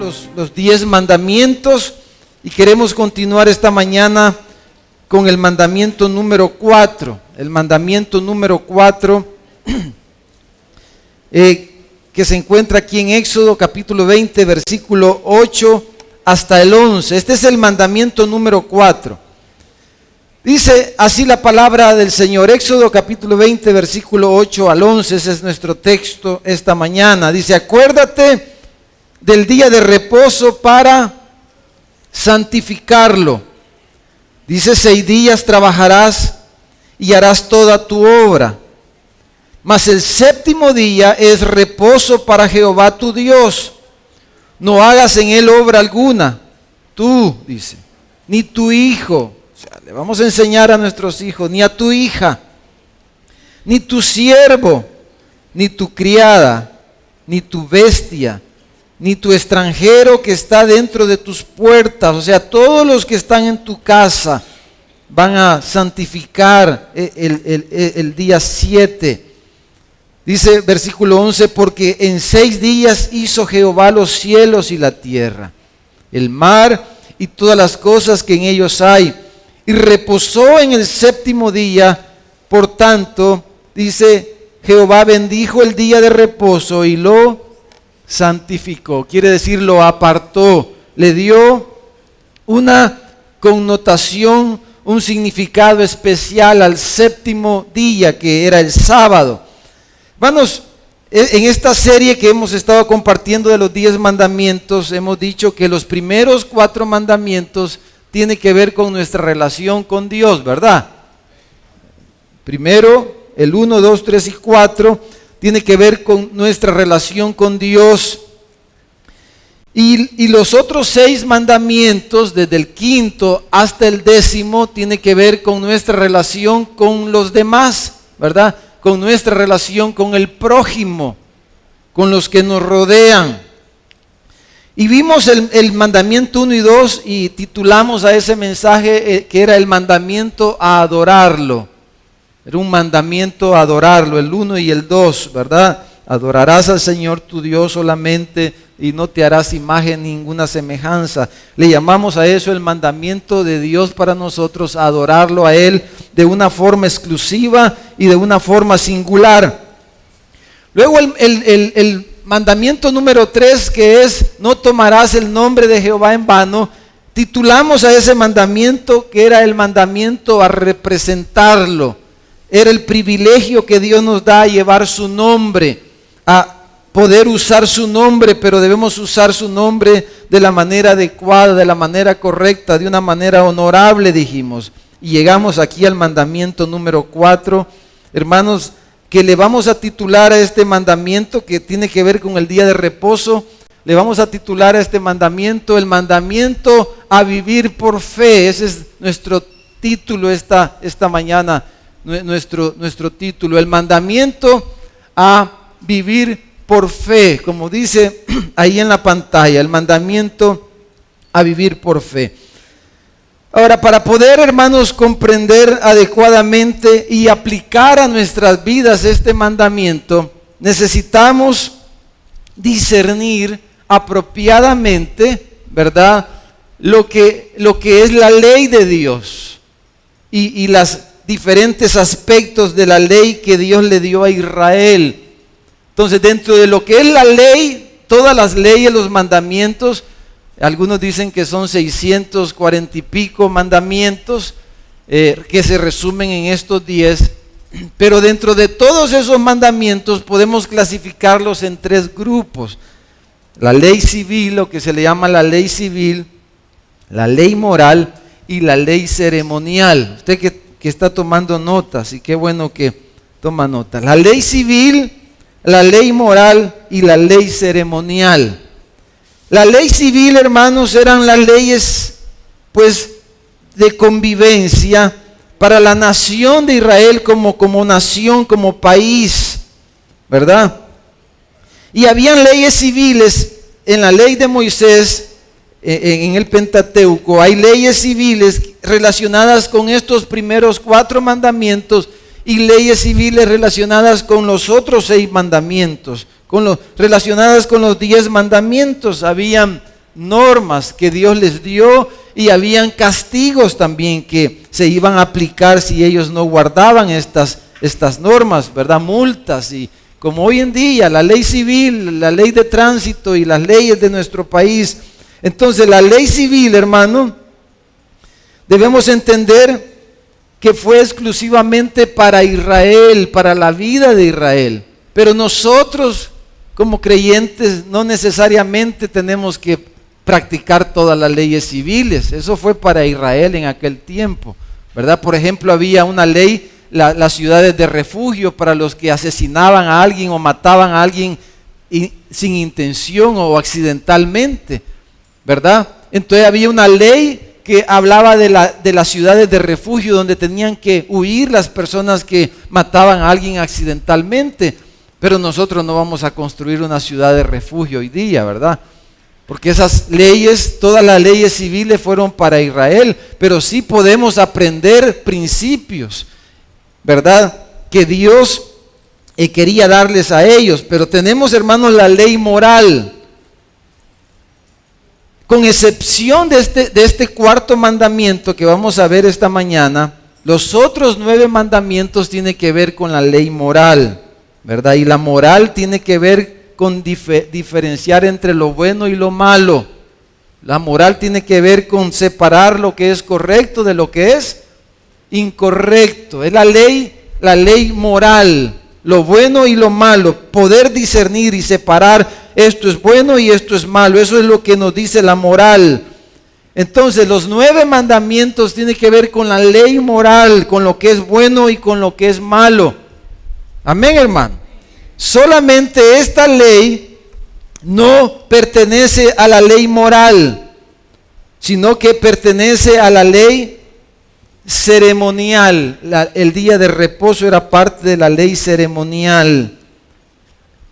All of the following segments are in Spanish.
los 10 mandamientos y queremos continuar esta mañana con el mandamiento número 4. El mandamiento número 4 que se encuentra aquí en Éxodo capítulo 20, versículo 8 hasta el 11. Este es el mandamiento número 4. Dice así la palabra del Señor, Éxodo capítulo 20, versículo 8 al 11, ese es nuestro texto esta mañana. Dice, acuérdate del día de reposo para santificarlo. Dice, 6 días trabajarás y harás toda tu obra. Mas el séptimo día es reposo para Jehová tu Dios. No hagas en él obra alguna, tú, dice, ni tu hijo. Le vamos a enseñar a nuestros hijos, ni a tu hija, ni tu siervo, ni tu criada, ni tu bestia, ni tu extranjero que está dentro de tus puertas. O sea, todos los que están en tu casa van a santificar el día 7. Dice versículo 11, porque en 6 días hizo Jehová los cielos y la tierra, el mar y todas las cosas que en ellos hay. Y reposó en el séptimo día, por tanto, dice, Jehová bendijo el día de reposo y lo santificó. Quiere decir, lo apartó, le dio una connotación, un significado especial al séptimo día, que era el sábado. Hermanos, en esta serie que hemos estado compartiendo de los 10 mandamientos, hemos dicho que los primeros 4 mandamientos tiene que ver con nuestra relación con Dios, ¿verdad? Primero, el 1, 2, 3 y 4 tiene que ver con nuestra relación con Dios. Y los otros 6 mandamientos, desde el 5º hasta el 10º, tiene que ver con nuestra relación con los demás, ¿verdad? Con nuestra relación con el prójimo, con los que nos rodean. Y vimos el mandamiento 1 y 2 y titulamos a ese mensaje que era el mandamiento a adorarlo. Era un mandamiento a adorarlo, el 1 y el 2, ¿verdad? Adorarás al Señor tu Dios solamente y no te harás imagen ninguna semejanza. Le llamamos a eso el mandamiento de Dios para nosotros, a adorarlo a Él de una forma exclusiva y de una forma singular. Luego el mandamiento número 3, que es no tomarás el nombre de Jehová en vano, titulamos a ese mandamiento que era el mandamiento a representarlo. Era el privilegio que Dios nos da a llevar su nombre, a poder usar su nombre, pero debemos usar su nombre de la manera adecuada, de la manera correcta, de una manera honorable, dijimos. Y llegamos aquí al mandamiento número 4, hermanos, que le vamos a titular a este mandamiento que tiene que ver con el día de reposo. Le vamos a titular a este mandamiento el mandamiento a vivir por fe. Ese es nuestro título esta mañana, nuestro título, el mandamiento a vivir por fe, como dice ahí en la pantalla, el mandamiento a vivir por fe. Ahora, para poder, hermanos, comprender adecuadamente y aplicar a nuestras vidas este mandamiento, necesitamos discernir apropiadamente, ¿verdad?, lo que es la ley de Dios y los diferentes aspectos de la ley que Dios le dio a Israel. Entonces, dentro de lo que es la ley, todas las leyes, los mandamientos, algunos dicen que son 640 y pico mandamientos que se resumen en estos 10, pero dentro de todos esos mandamientos podemos clasificarlos en 3 grupos. La ley civil, lo que se le llama la ley civil, la ley moral y la ley ceremonial. Usted que está tomando notas, y qué bueno que toma notas. La ley civil, la ley moral y la ley ceremonial. La ley civil, hermanos, eran las leyes, pues, de convivencia para la nación de Israel como nación, como país, ¿verdad? Y habían leyes civiles en la ley de Moisés, en el Pentateuco. Hay leyes civiles relacionadas con estos primeros 4 mandamientos y leyes civiles relacionadas con los otros 6 mandamientos. Relacionadas con los 10 mandamientos. Habían normas que Dios les dio y habían castigos también que se iban a aplicar si ellos no guardaban estas normas, ¿verdad? Multas, y como hoy en día la ley civil, la ley de tránsito y las leyes de nuestro país. Entonces la ley civil, hermano, debemos entender que fue exclusivamente para Israel, para la vida de Israel. Pero nosotros como creyentes no necesariamente tenemos que practicar todas las leyes civiles. Eso fue para Israel en aquel tiempo, ¿verdad? Por ejemplo, había una ley, las ciudades de refugio para los que asesinaban a alguien o mataban a alguien sin intención o accidentalmente, ¿verdad? Entonces había una ley que hablaba de las ciudades de refugio donde tenían que huir las personas que mataban a alguien accidentalmente. Pero nosotros no vamos a construir una ciudad de refugio hoy día, ¿verdad? Porque esas leyes, todas las leyes civiles fueron para Israel, pero sí podemos aprender principios, ¿verdad? Que Dios quería darles a ellos. Pero tenemos, hermanos, la ley moral. Con excepción de este cuarto mandamiento que vamos a ver esta mañana, los otros 9 mandamientos tienen que ver con la ley moral, ¿verdad? Y la moral tiene que ver con diferenciar entre lo bueno y lo malo. La moral tiene que ver con separar lo que es correcto de lo que es incorrecto. Es la ley moral, lo bueno y lo malo, poder discernir y separar esto es bueno y esto es malo. Eso es lo que nos dice la moral. Entonces los 9 mandamientos tienen que ver con la ley moral, con lo que es bueno y con lo que es malo. Amén, hermano. Solamente esta ley no pertenece a la ley moral, sino que pertenece a la ley ceremonial. El día de reposo era parte de la ley ceremonial.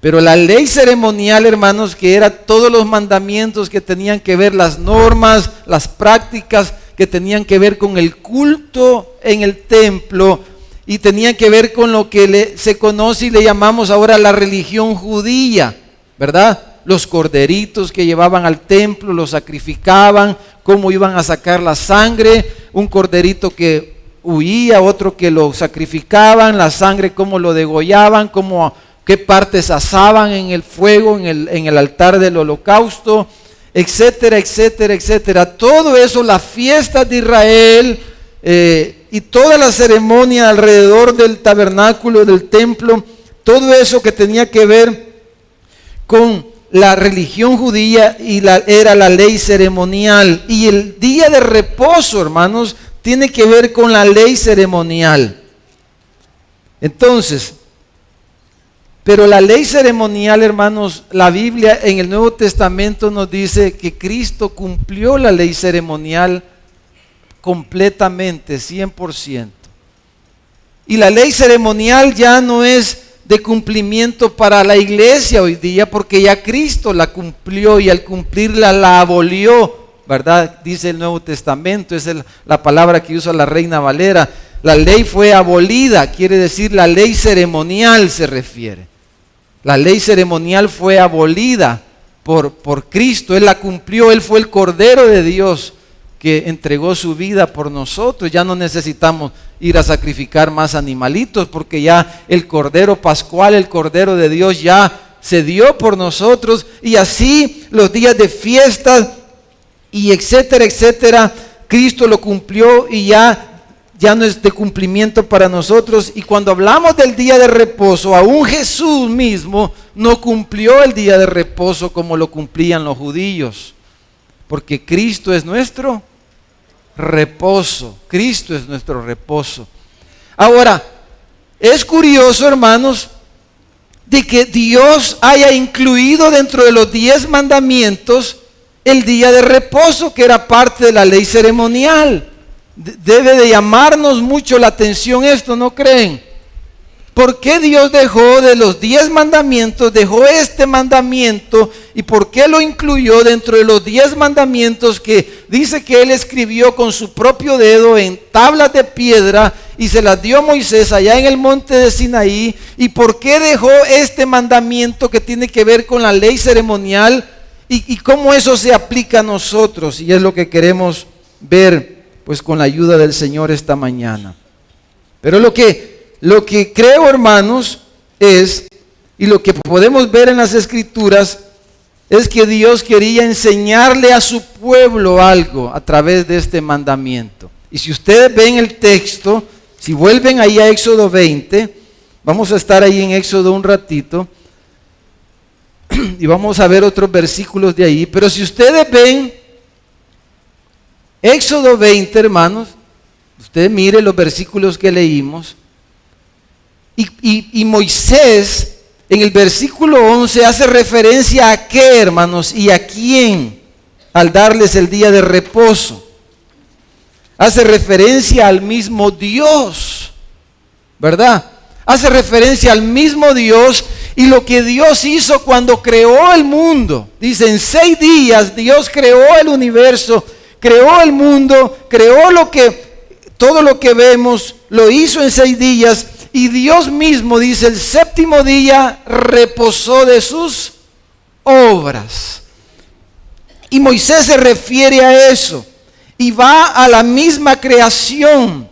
Pero la ley ceremonial, hermanos, que era todos los mandamientos que tenían que ver, las normas, las prácticas que tenían que ver con el culto en el templo y tenían que ver con lo que se conoce y le llamamos ahora la religión judía, ¿verdad? Los corderitos que llevaban al templo, los sacrificaban, cómo iban a sacar la sangre, un corderito que huía, otro que lo sacrificaban, la sangre cómo lo degollaban, qué partes asaban en el fuego, en el altar del holocausto, etcétera, etcétera, etcétera. Todo eso, las fiestas de Israel y toda la ceremonia alrededor del tabernáculo, del templo, todo eso que tenía que ver con la religión judía era la ley ceremonial. Y el día de reposo, hermanos, tiene que ver con la ley ceremonial. Entonces, pero la ley ceremonial, hermanos, la Biblia en el Nuevo Testamento nos dice que Cristo cumplió la ley ceremonial completamente, 100%. Y la ley ceremonial ya no es de cumplimiento para la iglesia hoy día, porque ya Cristo la cumplió y al cumplirla la abolió, ¿verdad? Dice el Nuevo Testamento, es la palabra que usa la Reina Valera. La ley fue abolida, quiere decir la ley ceremonial se refiere. La ley ceremonial fue abolida por Cristo, Él la cumplió, Él fue el Cordero de Dios que entregó su vida por nosotros. Ya no necesitamos ir a sacrificar más animalitos porque ya el Cordero Pascual, el Cordero de Dios ya se dio por nosotros. Y así los días de fiesta y etcétera, etcétera, Cristo lo cumplió y ya no es de cumplimiento para nosotros. Y cuando hablamos del día de reposo, aún Jesús mismo no cumplió el día de reposo como lo cumplían los judíos, porque Cristo es nuestro reposo. Cristo es nuestro reposo. Ahora, es curioso, hermanos, de que Dios haya incluido dentro de los 10 mandamientos el día de reposo, que era parte de la ley ceremonial. Debe de llamarnos mucho la atención esto, ¿no creen? ¿Por qué Dios dejó de los 10 mandamientos, dejó este mandamiento y por qué lo incluyó dentro de los 10 mandamientos que dice que Él escribió con su propio dedo en tablas de piedra y se las dio a Moisés allá en el monte de Sinaí? ¿Y por qué dejó este mandamiento que tiene que ver con la ley ceremonial y cómo eso se aplica a nosotros, y es lo que queremos ver pues con la ayuda del Señor esta mañana. Pero lo que creo, hermanos, es, y lo que podemos ver en las Escrituras, es que Dios quería enseñarle a su pueblo algo a través de este mandamiento. Y si ustedes ven el texto, si vuelven ahí a Éxodo 20, vamos a estar ahí en Éxodo un ratito, y vamos a ver otros versículos de ahí. Pero si ustedes ven Éxodo 20, hermanos, ustedes miren los versículos que leímos, y Moisés en el versículo 11 hace referencia a qué, hermanos, y a quién al darles el día de reposo. Hace referencia al mismo Dios, ¿verdad? Hace referencia al mismo Dios y lo que Dios hizo cuando creó el mundo. Dice, en 6 días Dios creó el universo, creó el mundo, creó todo lo que vemos, lo hizo en 6 días. Y Dios mismo, dice, el 7º día reposó de sus obras. Y Moisés se refiere a eso y va a la misma creación.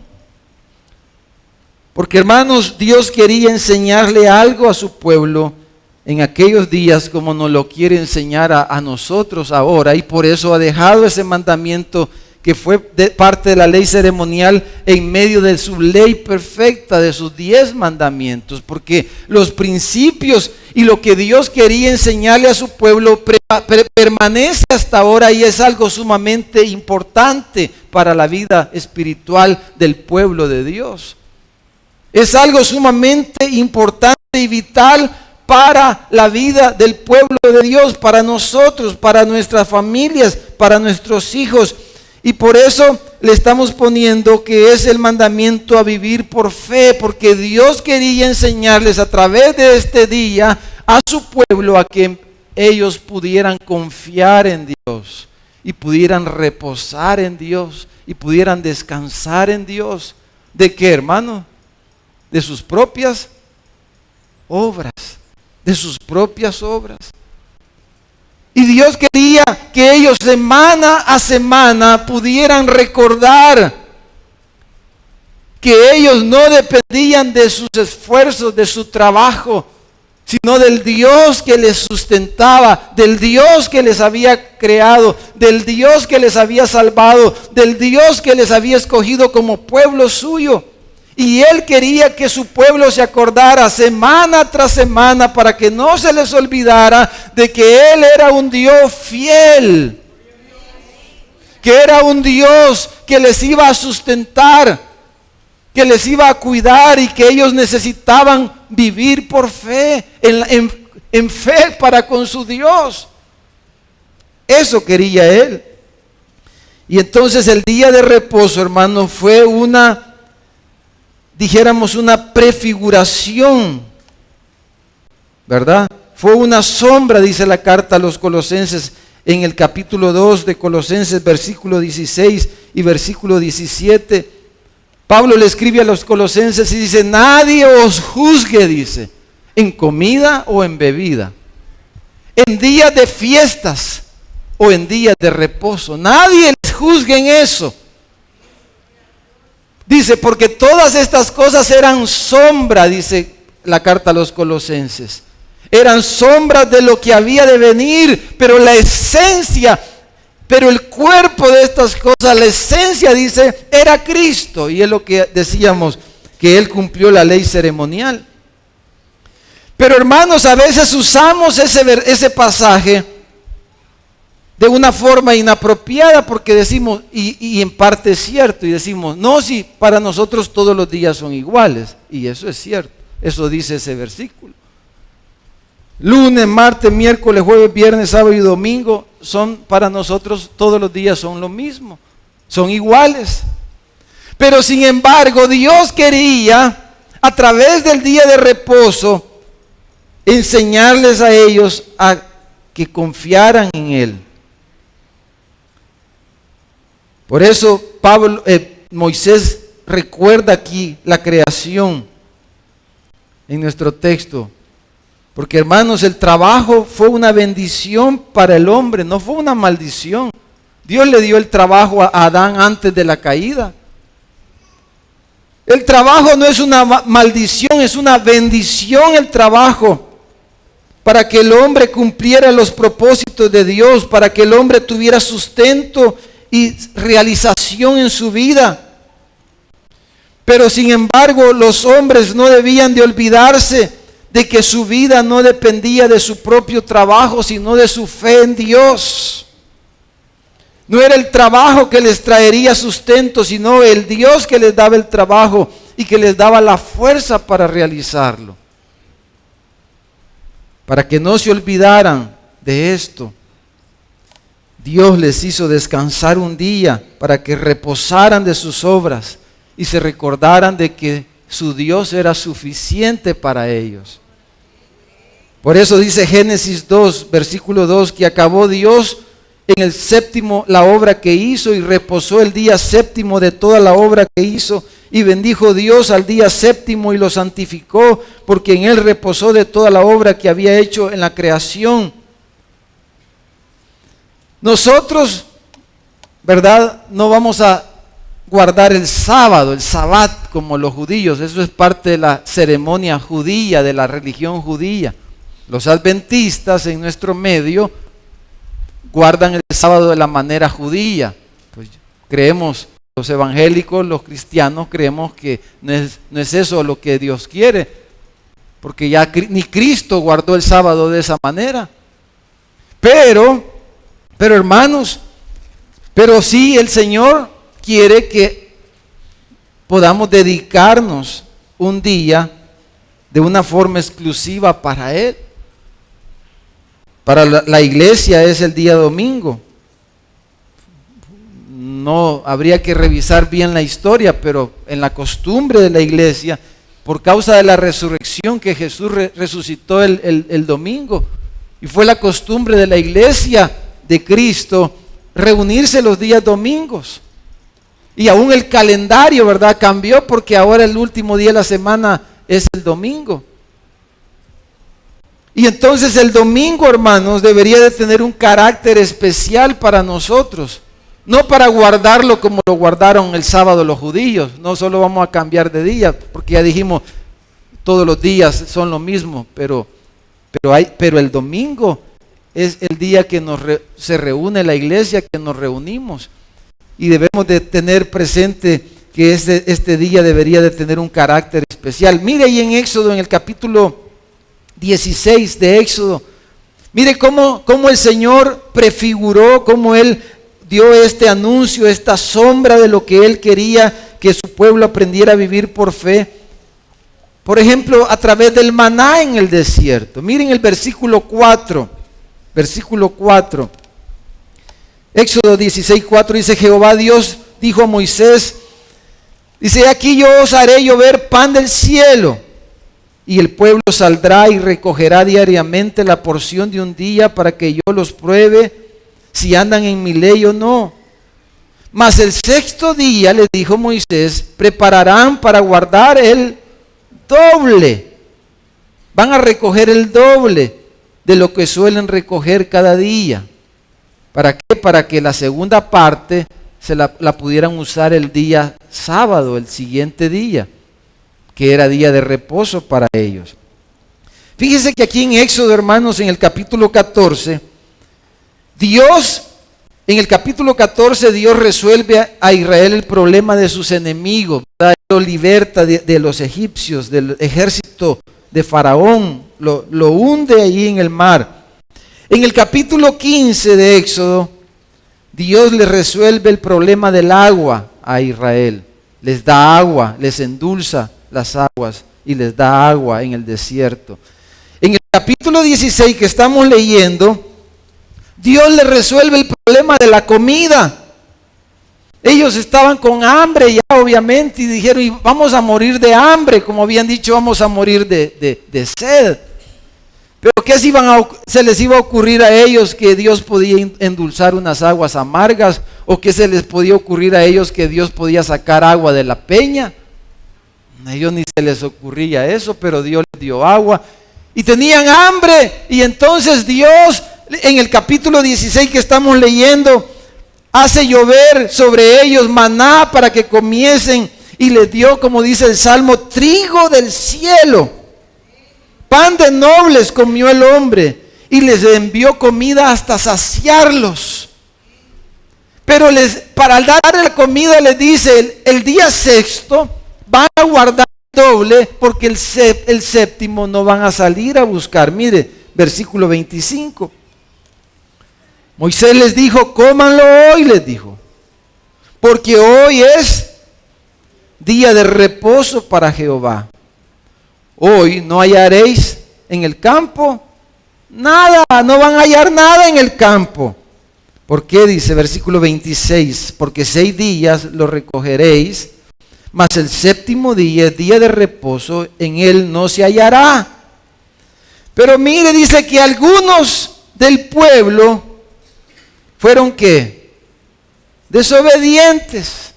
Porque, hermanos, Dios quería enseñarle algo a su pueblo en aquellos días como nos lo quiere enseñar a nosotros ahora. Y por eso ha dejado ese mandamiento que fue parte de la ley ceremonial en medio de su ley perfecta, de sus 10 mandamientos, porque los principios y lo que Dios quería enseñarle a su pueblo permanece hasta ahora y es algo sumamente importante para la vida espiritual del pueblo de Dios. Es algo sumamente importante y vital para la vida del pueblo de Dios, para nosotros, para nuestras familias, para nuestros hijos. Y por eso le estamos poniendo que es el mandamiento a vivir por fe, porque Dios quería enseñarles a través de este día a su pueblo a que ellos pudieran confiar en Dios y pudieran reposar en Dios y pudieran descansar en Dios. ¿De qué, hermano? De sus propias obras, de sus propias obras. Y Dios quería que ellos semana a semana pudieran recordar que ellos no dependían de sus esfuerzos, de su trabajo, sino del Dios que les sustentaba, del Dios que les había creado, del Dios que les había salvado, del Dios que les había escogido como pueblo suyo. Y Él quería que su pueblo se acordara semana tras semana para que no se les olvidara de que Él era un Dios fiel, que era un Dios que les iba a sustentar, que les iba a cuidar y que ellos necesitaban vivir por fe, en fe para con su Dios. Eso quería Él. Y entonces el día de reposo, hermano, fue una prefiguración, ¿verdad? Fue una sombra, dice la carta a los Colosenses en el capítulo 2 de Colosenses, versículo 16 y versículo 17. Pablo le escribe a los Colosenses y dice, nadie os juzgue, dice, en comida o en bebida, en días de fiestas o en días de reposo. Nadie les juzgue en eso. Dice, porque todas estas cosas eran sombra, dice la carta a los Colosenses. Eran sombras de lo que había de venir, pero la esencia, pero el cuerpo de estas cosas, la esencia, dice, era Cristo. Y es lo que decíamos, que Él cumplió la ley ceremonial. Pero hermanos, a veces usamos ese pasaje de una forma inapropiada porque decimos, y en parte es cierto, y decimos, no, si para nosotros todos los días son iguales, y eso es cierto, eso dice ese versículo. Lunes, martes, miércoles, jueves, viernes, sábado y domingo son para nosotros todos los días son lo mismo, son iguales. Pero sin embargo, Dios quería a través del día de reposo enseñarles a ellos a que confiaran en Él. Por eso Moisés recuerda aquí la creación en nuestro texto, Porque hermanos, el trabajo fue una bendición para el hombre, no fue una maldición. Dios le dio el trabajo a Adán antes de la caída. El trabajo no es una maldición, es una bendición el trabajo. Para que el hombre cumpliera los propósitos de Dios, para que el hombre tuviera sustento y realización en su vida. Pero sin embargo, los hombres no debían de olvidarse de que su vida no dependía de su propio trabajo, sino de su fe en Dios. No era el trabajo que les traería sustento, sino el Dios que les daba el trabajo y que les daba la fuerza para realizarlo. Para que no se olvidaran de esto, Dios les hizo descansar un día para que reposaran de sus obras y se recordaran de que su Dios era suficiente para ellos. Por eso dice Génesis 2, versículo 2, que acabó Dios en el séptimo la obra que hizo y reposó el día séptimo de toda la obra que hizo. Y bendijo Dios al día séptimo y lo santificó, porque en él reposó de toda la obra que había hecho en la creación. Nosotros, ¿verdad? No vamos a guardar el sábado, el sabbat, como los judíos. Eso es parte de la ceremonia judía, de la religión judía. Los adventistas en nuestro medio guardan el sábado de la manera judía. Pues creemos, los evangélicos, los cristianos, creemos que no es eso lo que Dios quiere, porque ya ni Cristo guardó el sábado de esa manera. Pero hermanos, pero sí el Señor quiere que podamos dedicarnos un día de una forma exclusiva para Él. Para la iglesia es el día domingo. No habría que revisar bien la historia, pero en la costumbre de la iglesia, por causa de la resurrección que Jesús resucitó el domingo, y fue la costumbre de la iglesia de Cristo reunirse los días domingos. Y aún el calendario, ¿verdad?, cambió, porque ahora el último día de la semana es el domingo. Y entonces el domingo, hermanos, debería de tener un carácter especial para nosotros. No para guardarlo como lo guardaron el sábado los judíos. No solo vamos a cambiar de día, porque ya dijimos, todos los días son lo mismo. Pero el domingo es el día que se reúne la iglesia, que nos reunimos. Y debemos de tener presente que este día debería de tener un carácter especial. Mire ahí en Éxodo, en el capítulo 16 de Éxodo, mire cómo el Señor prefiguró, cómo Él dio este anuncio, esta sombra de lo que Él quería que su pueblo aprendiera a vivir por fe. Por ejemplo, a través del maná en el desierto. Miren el versículo 4, Éxodo 16, 4 dice: Jehová Dios dijo a Moisés, dice: aquí yo os haré llover pan del cielo, y el pueblo saldrá y recogerá diariamente la porción de un día para que yo los pruebe si andan en mi ley o no. Mas el sexto día, le dijo Moisés, prepararán para guardar el doble. Van a recoger el doble de lo que suelen recoger cada día. ¿Para qué? Para que la segunda parte la pudieran usar el día sábado, el siguiente día, que era día de reposo para ellos. Fíjese que aquí en Éxodo, hermanos, en el capítulo 14, Dios resuelve a Israel el problema de sus enemigos, ¿verdad? Lo liberta de los egipcios, del ejército de Faraón, lo hunde allí en el mar. En el capítulo 15 de Éxodo, Dios le resuelve el problema del agua a Israel. Les da agua, les endulza las aguas y les da agua en el desierto. En el capítulo 16 que estamos leyendo, Dios le resuelve el problema de la comida. Ellos estaban con hambre ya, obviamente, y dijeron: y vamos a morir de hambre, como habían dicho, vamos a morir de sed. Pero ¿qué se les iba a ocurrir a ellos que Dios podía endulzar unas aguas amargas? ¿O qué se les podía ocurrir a ellos que Dios podía sacar agua de la peña? A ellos ni se les ocurría eso, pero Dios les dio agua. y tenían hambre, y entonces Dios, en el capítulo 16 que estamos leyendo, hace llover sobre ellos maná para que comiesen, y les dio, como dice el Salmo, trigo del cielo. Pan de nobles comió el hombre, y les envió comida hasta saciarlos. Pero para dar la comida les dice, el día sexto van a guardar doble, porque el séptimo no van a salir a buscar. Mire, versículo 25. Moisés les dijo, cómanlo hoy, les dijo, porque hoy es día de reposo para Jehová. Hoy no hallaréis en el campo nada, no van a hallar nada en el campo. ¿Por qué? Dice versículo 26, porque 6 días lo recogeréis, mas el séptimo día es día de reposo, en él no se hallará. Pero mire, dice que algunos del pueblo fueron ¿qué? Desobedientes.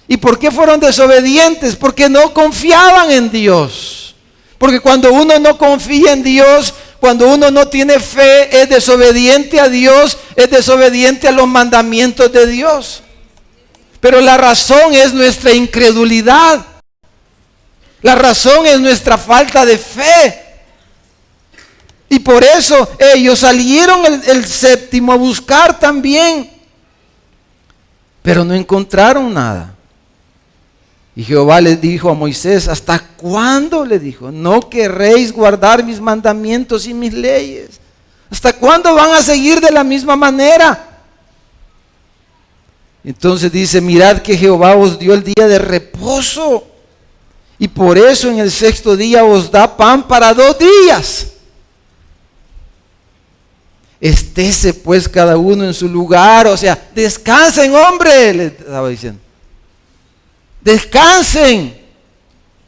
¿Y por qué fueron desobedientes? Porque no confiaban en Dios. Porque cuando uno no confía en Dios, cuando uno no tiene fe, es desobediente a Dios, es desobediente a los mandamientos de Dios. Pero la razón es nuestra incredulidad. La razón es nuestra falta de fe. Y por eso ellos salieron el séptimo a buscar también. Pero no encontraron nada. Y Jehová les dijo a Moisés, ¿hasta cuándo? Le dijo, no querréis guardar mis mandamientos y mis leyes. ¿Hasta cuándo van a seguir de la misma manera? Entonces dice, mirad que Jehová os dio el día de reposo, y por eso en el sexto día os da pan para 2 días. Estése pues cada uno en su lugar, o sea, descansen, hombre, le estaba diciendo. Descansen,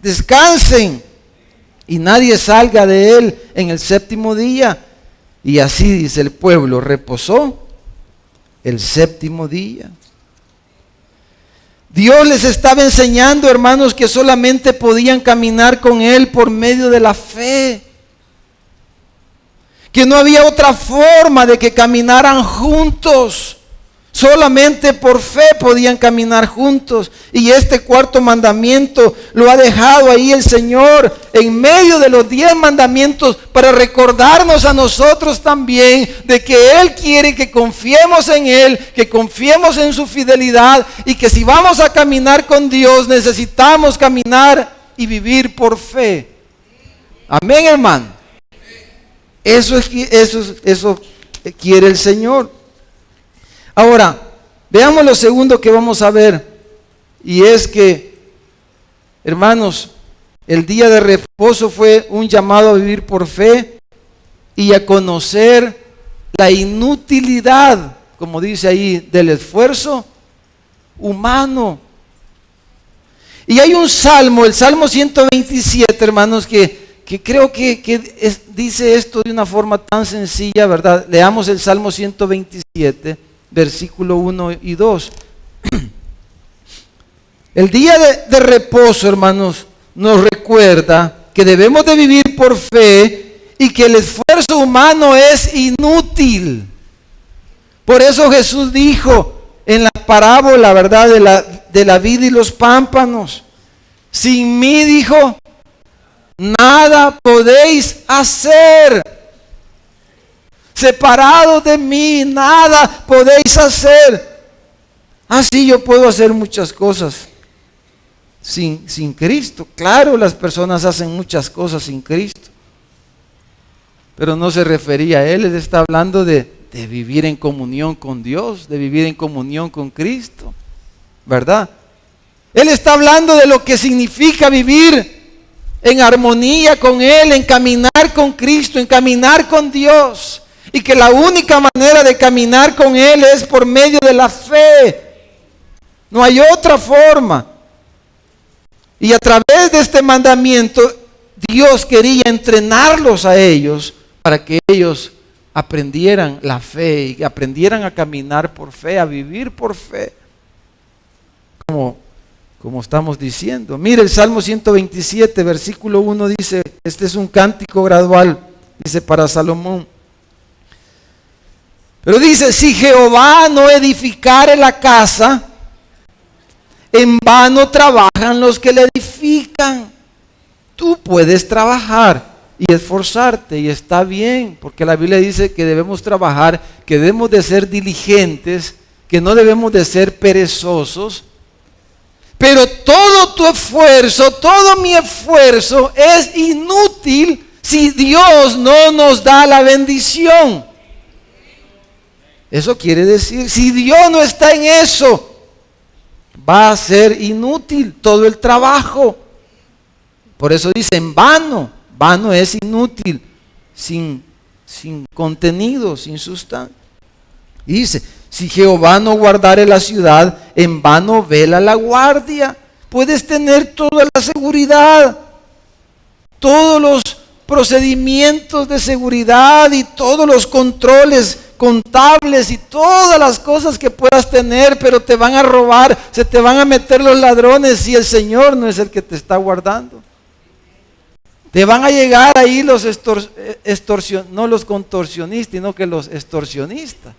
descansen, y nadie salga de él en el séptimo día. Y así dice, el pueblo reposó el séptimo día. Dios les estaba enseñando, hermanos, que solamente podían caminar con él por medio de la fe. Que no había otra forma de que caminaran juntos. Solamente por fe podían caminar juntos. Y este cuarto mandamiento lo ha dejado ahí el Señor en medio de los 10 mandamientos para recordarnos a nosotros también de que Él quiere que confiemos en Él, que confiemos en su fidelidad, y que si vamos a caminar con Dios necesitamos caminar y vivir por fe. Amén, hermano. Eso quiere el Señor. Ahora, veamos lo segundo que vamos a ver, y es que, hermanos, el día de reposo fue un llamado a vivir por fe y a conocer la inutilidad, como dice ahí, del esfuerzo humano. Y hay un salmo, el Salmo 127, hermanos, que creo que dice esto de una forma tan sencilla, ¿verdad? Leamos el Salmo 127, versículo 1 y 2. El día de reposo, hermanos, nos recuerda que debemos de vivir por fe y que el esfuerzo humano es inútil. Por eso Jesús dijo en la parábola, ¿verdad?, de la vid y los pámpanos, sin mí, dijo, nada podéis hacer. Separados de mí, nada podéis hacer. Así yo puedo hacer muchas cosas sin Cristo. Claro, las personas hacen muchas cosas sin Cristo, pero no se refería a Él. Él está hablando de vivir en comunión con Dios, de vivir en comunión con Cristo, ¿verdad? Él está hablando de lo que significa vivir en armonía con Él, en caminar con Cristo, en caminar con Dios. Y que la única manera de caminar con Él es por medio de la fe. No hay otra forma. Y a través de este mandamiento, Dios quería entrenarlos a ellos para que ellos aprendieran la fe y aprendieran a caminar por fe, a vivir por fe. como estamos diciendo. Mire el Salmo 127, versículo 1 dice, este es un cántico gradual, dice para Salomón. Pero dice, si Jehová no edificare la casa, en vano trabajan los que la edifican. Tú puedes trabajar y esforzarte y está bien, porque la Biblia dice que debemos trabajar, que debemos de ser diligentes, que no debemos de ser perezosos. Pero todo tu esfuerzo, todo mi esfuerzo es inútil si Dios no nos da la bendición. Eso quiere decir, si Dios no está en eso, va a ser inútil todo el trabajo. Por eso dice en vano, vano es inútil, sin contenido, sin sustancia. Y dice, si Jehová no guardare la ciudad, en vano vela la guardia. Puedes tener toda la seguridad, todos los procedimientos de seguridad y todos los controles contables y todas las cosas que puedas tener, pero te van a robar, se te van a meter los ladrones si el Señor no es el que te está guardando. Te van a llegar ahí los no los contorsionistas, sino que los extorsionistas.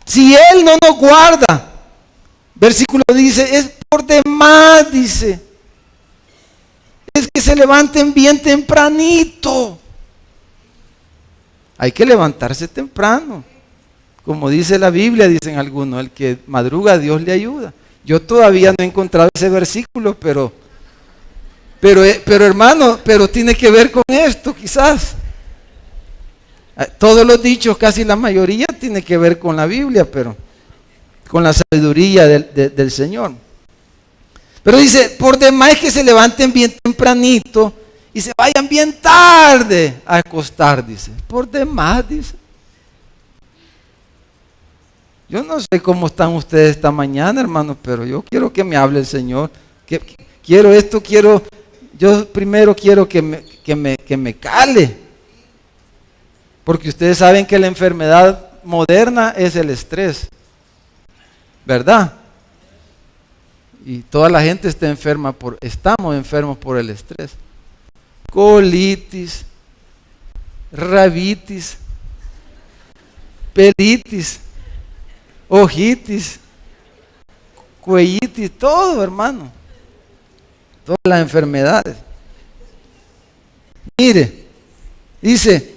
Si Él no nos guarda, versículo dice, es por demás, dice, es que se levanten bien tempranito. Hay que levantarse temprano. Como dice la Biblia, dicen algunos, el que madruga Dios le ayuda. Yo todavía no he encontrado ese versículo, pero hermano, pero tiene que ver con esto quizás. Todos los dichos, casi la mayoría, tiene que ver con la Biblia, pero con la sabiduría del Señor. Pero dice, por demás que se levanten bien tempranito y se vayan bien tarde a acostar, dice. Por demás, dice. Yo no sé cómo están ustedes esta mañana, hermanos, pero yo quiero que me hable el Señor. Yo primero quiero que me cale. Porque ustedes saben que la enfermedad moderna es el estrés, ¿verdad? Y toda la gente estamos enfermos por el estrés. Colitis, rabitis, pelitis, ojitis, cuellitis, todo, hermano. Todas las enfermedades. Mire, dice,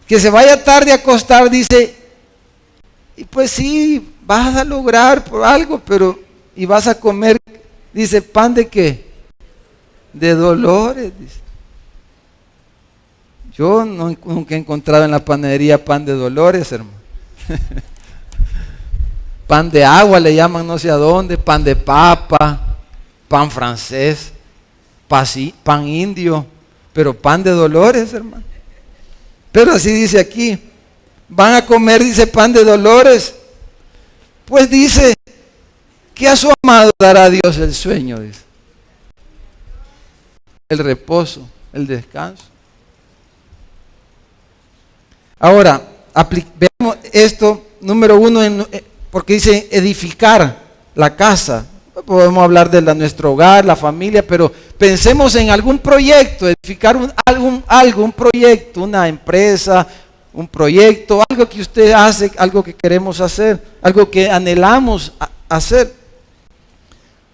que se vaya tarde a acostar, dice, y pues sí, vas a lograr por algo, pero, y vas a comer, dice, ¿pan de qué? De dolores, dice. Yo nunca he encontrado en la panadería pan de dolores, hermano. Pan de agua le llaman no sé a dónde, pan de papa, pan francés, pan indio, pero pan de dolores, hermano. Pero así dice aquí, van a comer, dice, pan de dolores. Pues dice, que a su amado dará Dios el sueño, dice. El reposo, el descanso. Ahora, veamos esto, número uno, porque dice edificar la casa. Podemos hablar de nuestro hogar, la familia, pero pensemos en algún proyecto, edificar un proyecto, una empresa, un proyecto, algo que usted hace, algo que queremos hacer, algo que anhelamos hacer.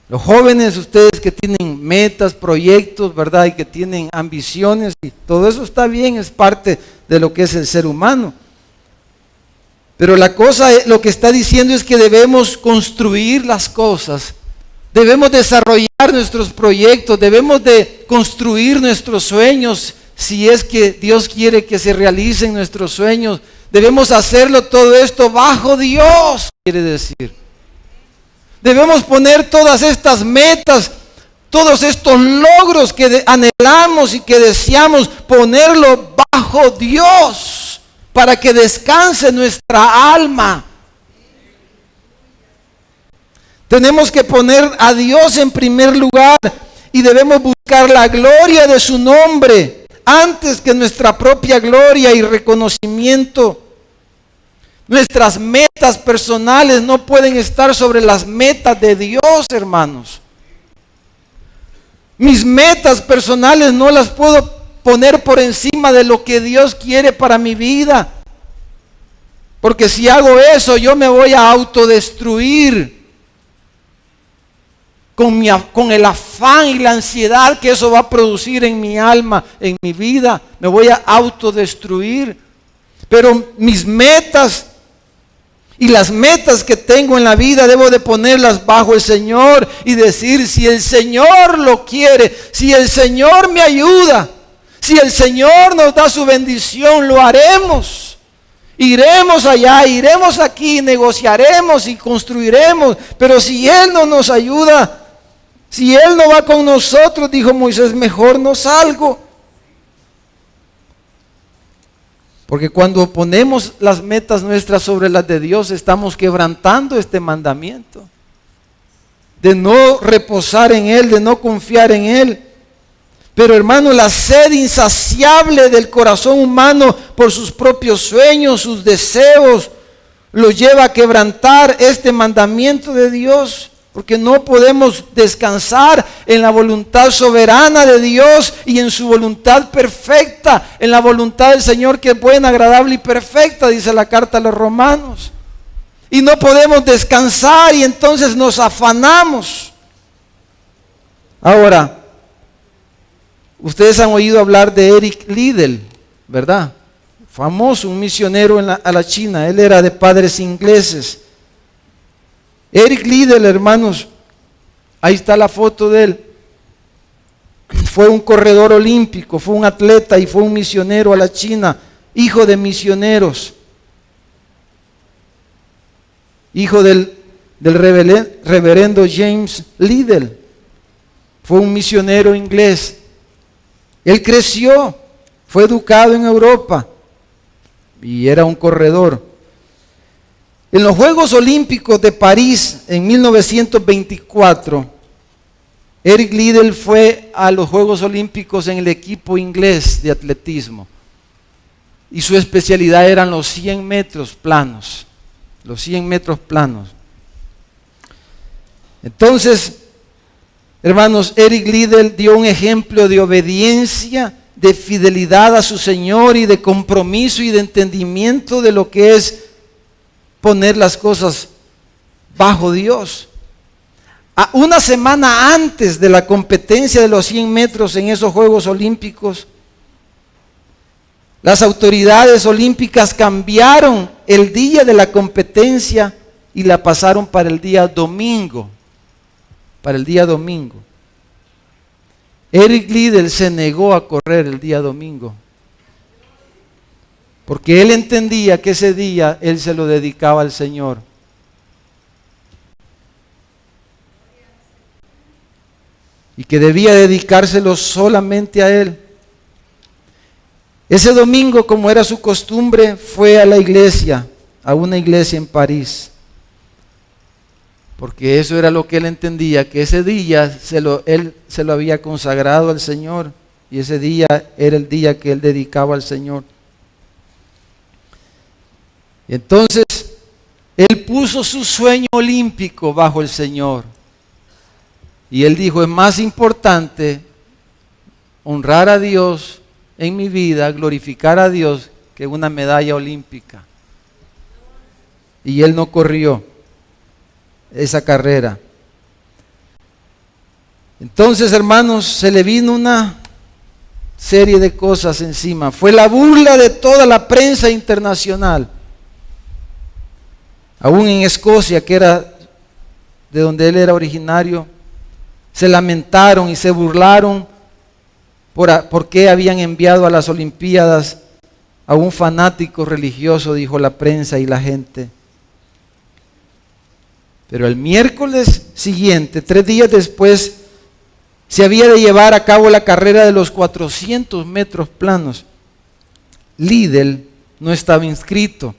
Los jóvenes, ustedes que tienen metas, proyectos, ¿verdad? Y que tienen ambiciones, y todo eso está bien, es parte de lo que es el ser humano. Pero la cosa, lo que está diciendo es que debemos construir las cosas. Debemos desarrollar nuestros proyectos, debemos de construir nuestros sueños, si es que Dios quiere que se realicen nuestros sueños. Debemos hacerlo todo esto bajo Dios, quiere decir. Debemos poner todas estas metas, todos estos logros que anhelamos y que deseamos, ponerlo bajo Dios, para que descanse nuestra alma. Tenemos que poner a Dios en primer lugar y debemos buscar la gloria de su nombre antes que nuestra propia gloria y reconocimiento. Nuestras metas personales no pueden estar sobre las metas de Dios, hermanos. Mis metas personales no las puedo poner por encima de lo que Dios quiere para mi vida. Porque si hago eso, yo me voy a autodestruir con el afán y la ansiedad que eso va a producir en mi alma, en mi vida. Me voy a autodestruir. Pero mis metas y las metas que tengo en la vida debo de ponerlas bajo el Señor y decir, si el Señor lo quiere, si el Señor me ayuda, si el Señor nos da su bendición, lo haremos. Iremos allá, iremos aquí, negociaremos y construiremos. Pero si Él no nos ayuda, si Él no va con nosotros, dijo Moisés, mejor no salgo. Porque cuando ponemos las metas nuestras sobre las de Dios, estamos quebrantando este mandamiento de no reposar en Él, de no confiar en Él. Pero hermano, la sed insaciable del corazón humano por sus propios sueños, sus deseos, lo lleva a quebrantar este mandamiento de Dios. Porque no podemos descansar en la voluntad soberana de Dios y en su voluntad perfecta, en la voluntad del Señor que es buena, agradable y perfecta, dice la carta a los Romanos. Y no podemos descansar y entonces nos afanamos. Ahora, ustedes han oído hablar de Eric Liddell, ¿verdad? Famoso, un misionero a la China. Él era de padres ingleses. Eric Liddell, hermanos, ahí está la foto de él. Fue un corredor olímpico, fue un atleta y fue un misionero a la China, hijo de misioneros, hijo del reverendo James Liddell. Fue un misionero inglés. Él creció, fue educado en Europa y era un corredor. En los Juegos Olímpicos de París en 1924, Eric Liddell fue a los Juegos Olímpicos en el equipo inglés de atletismo. Y su especialidad eran los 100 metros planos. Los 100 metros planos. Entonces, hermanos, Eric Liddell dio un ejemplo de obediencia, de fidelidad a su Señor y de compromiso y de entendimiento de lo que es poner las cosas bajo Dios. Una semana antes de la competencia de los 100 metros en esos Juegos Olímpicos, las autoridades olímpicas cambiaron el día de la competencia y la pasaron para el día domingo. Para el día domingo. Eric Liddell se negó a correr el día domingo. Porque él entendía que ese día él se lo dedicaba al Señor. Y que debía dedicárselo solamente a Él. Ese domingo, como era su costumbre, fue a la iglesia, a una iglesia en París. Porque eso era lo que él entendía, que ese día él se lo había consagrado al Señor. Y ese día era el día que él dedicaba al Señor. Entonces, él puso su sueño olímpico bajo el Señor. Y él dijo, es más importante honrar a Dios en mi vida, glorificar a Dios, que una medalla olímpica. Y él no corrió esa carrera. Entonces, hermanos, se le vino una serie de cosas encima. Fue la burla de toda la prensa internacional. Aún en Escocia, que era de donde él era originario, se lamentaron y se burlaron por qué habían enviado a las Olimpiadas a un fanático religioso, dijo la prensa y la gente. Pero el miércoles siguiente, 3 días después, se había de llevar a cabo la carrera de los 400 metros planos. Liddell no estaba inscrito,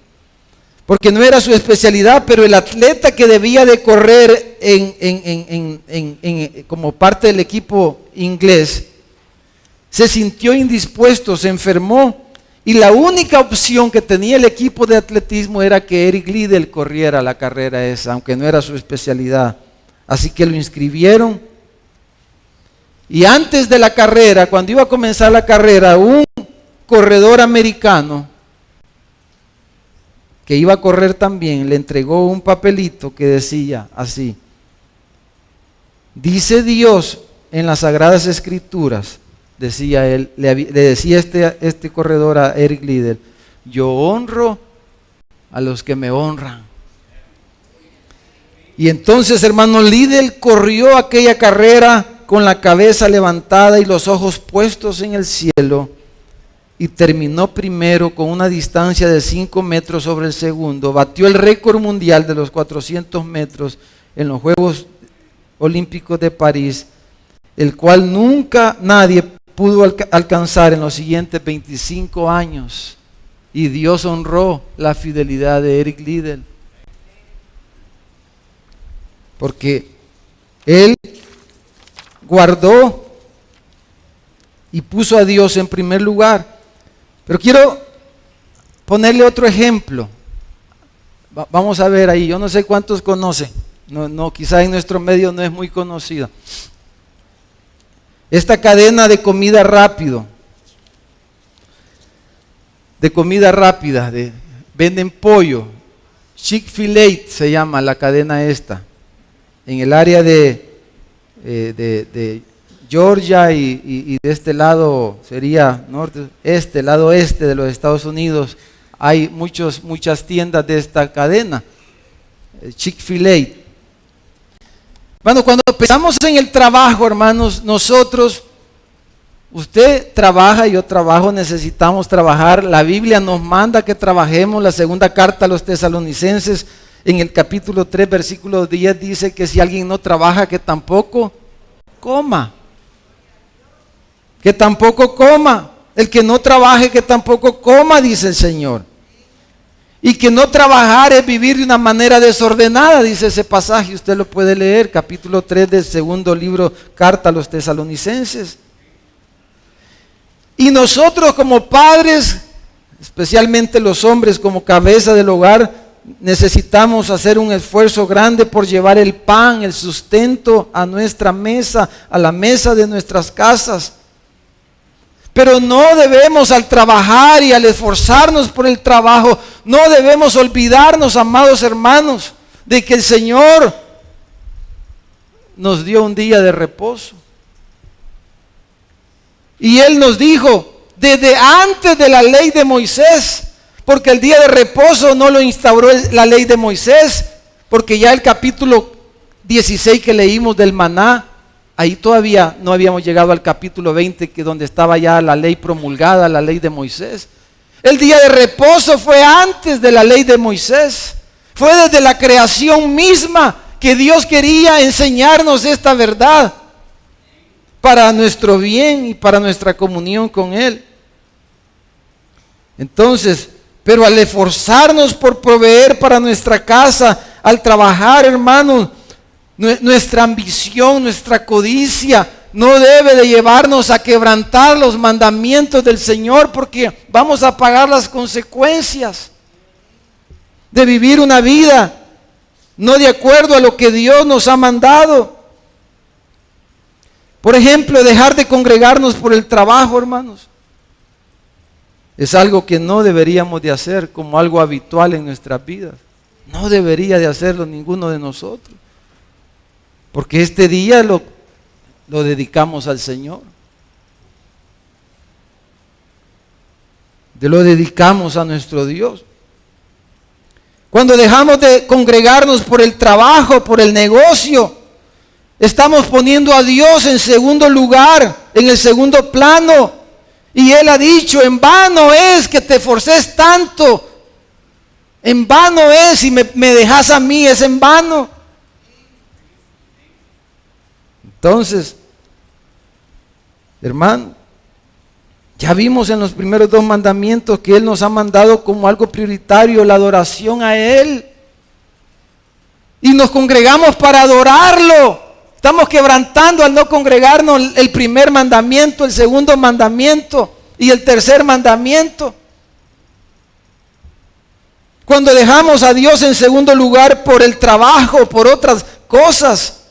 porque no era su especialidad, pero el atleta que debía de correr como parte del equipo inglés, se sintió indispuesto, se enfermó Y la única opción que tenía el equipo de atletismo era que Eric Liddell corriera la carrera esa, aunque no era su especialidad. Así que lo inscribieron. Y antes de la carrera, cuando iba a comenzar la carrera, un corredor americano que iba a correr también le entregó un papelito que decía así: dice Dios en las Sagradas Escrituras, decía él, le decía este corredor a Eric Liddell: yo honro a los que me honran. Y entonces, hermano, Liddell corrió aquella carrera con la cabeza levantada y los ojos puestos en el cielo, y terminó primero con una distancia de 5 metros sobre el segundo. Batió el récord mundial de los 400 metros en los Juegos Olímpicos de París, el cual nunca nadie pudo alcanzar en los siguientes 25 años. Y Dios honró la fidelidad de Eric Liddell, porque él guardó y puso a Dios en primer lugar. Pero quiero ponerle otro ejemplo. Vamos a ver ahí, yo no sé cuántos conocen, no, quizá en nuestro medio no es muy conocida. Esta cadena de comida rápida, venden pollo, Chick-fil-A se llama la cadena esta, en el área de Georgia y de este lado sería lado este de los Estados Unidos. Hay muchas tiendas de esta cadena, Chick-fil-A. Bueno, cuando pensamos en el trabajo, hermanos, usted trabaja, yo trabajo, necesitamos trabajar. La Biblia nos manda que trabajemos. La segunda carta a los Tesalonicenses, en el capítulo 3, versículo 10, dice que si alguien no trabaja, que tampoco coma. Que tampoco coma. El que no trabaje, que tampoco coma, dice el Señor. Y que no trabajar es vivir de una manera desordenada, dice ese pasaje. Usted lo puede leer, capítulo 3 del segundo libro, carta a los Tesalonicenses. Y nosotros como padres, especialmente los hombres como cabeza del hogar, necesitamos hacer un esfuerzo grande por llevar el pan, el sustento a nuestra mesa, a la mesa de nuestras casas. Pero no debemos, al trabajar y al esforzarnos por el trabajo, no debemos olvidarnos, amados hermanos, de que el Señor nos dio un día de reposo. Y Él nos dijo, desde antes de la ley de Moisés, porque el día de reposo no lo instauró la ley de Moisés, porque ya el capítulo 16 que leímos del maná, ahí todavía no habíamos llegado al capítulo 20, que donde estaba ya la ley promulgada, la ley de Moisés. El día de reposo fue antes de la ley de Moisés, fue desde la creación misma que Dios quería enseñarnos esta verdad para nuestro bien y para nuestra comunión con Él. Entonces, pero al esforzarnos por proveer para nuestra casa, al trabajar, hermanos, nuestra ambición, nuestra codicia no debe de llevarnos a quebrantar los mandamientos del Señor, porque vamos a pagar las consecuencias de vivir una vida no de acuerdo a lo que Dios nos ha mandado. Por ejemplo, dejar de congregarnos por el trabajo, hermanos, es algo que no deberíamos de hacer como algo habitual en nuestras vidas. No debería de hacerlo ninguno de nosotros, porque este día lo dedicamos al Señor. Lo dedicamos a nuestro Dios. Cuando dejamos de congregarnos por el trabajo, por el negocio, estamos poniendo a Dios en segundo lugar, en el segundo plano. Y Él ha dicho, en vano es que te esforces tanto. En vano es, si me dejas a mí, es en vano. Entonces, hermano, ya vimos en los primeros 2 mandamientos que Él nos ha mandado como algo prioritario la adoración a Él. Y nos congregamos para adorarlo. Estamos quebrantando al no congregarnos el primer mandamiento, el segundo mandamiento y el tercer mandamiento. Cuando dejamos a Dios en segundo lugar por el trabajo, por otras cosas.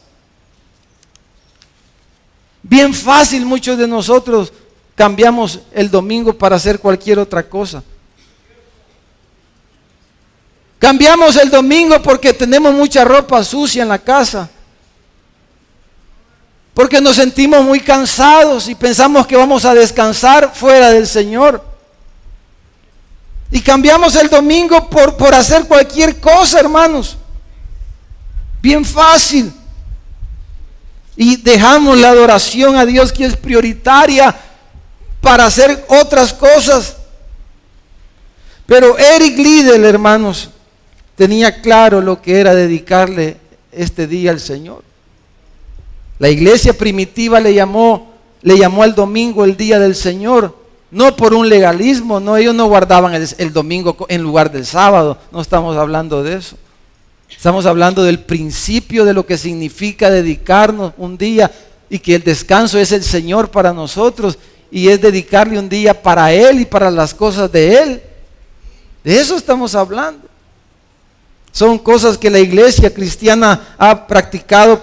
Bien fácil muchos de nosotros cambiamos el domingo para hacer cualquier otra cosa. Cambiamos el domingo porque tenemos mucha ropa sucia en la casa. Porque nos sentimos muy cansados y pensamos que vamos a descansar fuera del Señor. Y cambiamos el domingo por hacer cualquier cosa, hermanos. Bien fácil. Y dejamos la adoración a Dios, que es prioritaria, para hacer otras cosas. Pero Eric Liddell, hermanos, tenía claro lo que era dedicarle este día al Señor. La iglesia primitiva le llamó al domingo el día del Señor. No por un legalismo, no, ellos no guardaban el domingo en lugar del sábado, no estamos hablando de eso. Estamos hablando del principio de lo que significa dedicarnos un día y que el descanso es el Señor para nosotros y es dedicarle un día para Él y para las cosas de Él. De eso estamos hablando. Son cosas que la iglesia cristiana ha practicado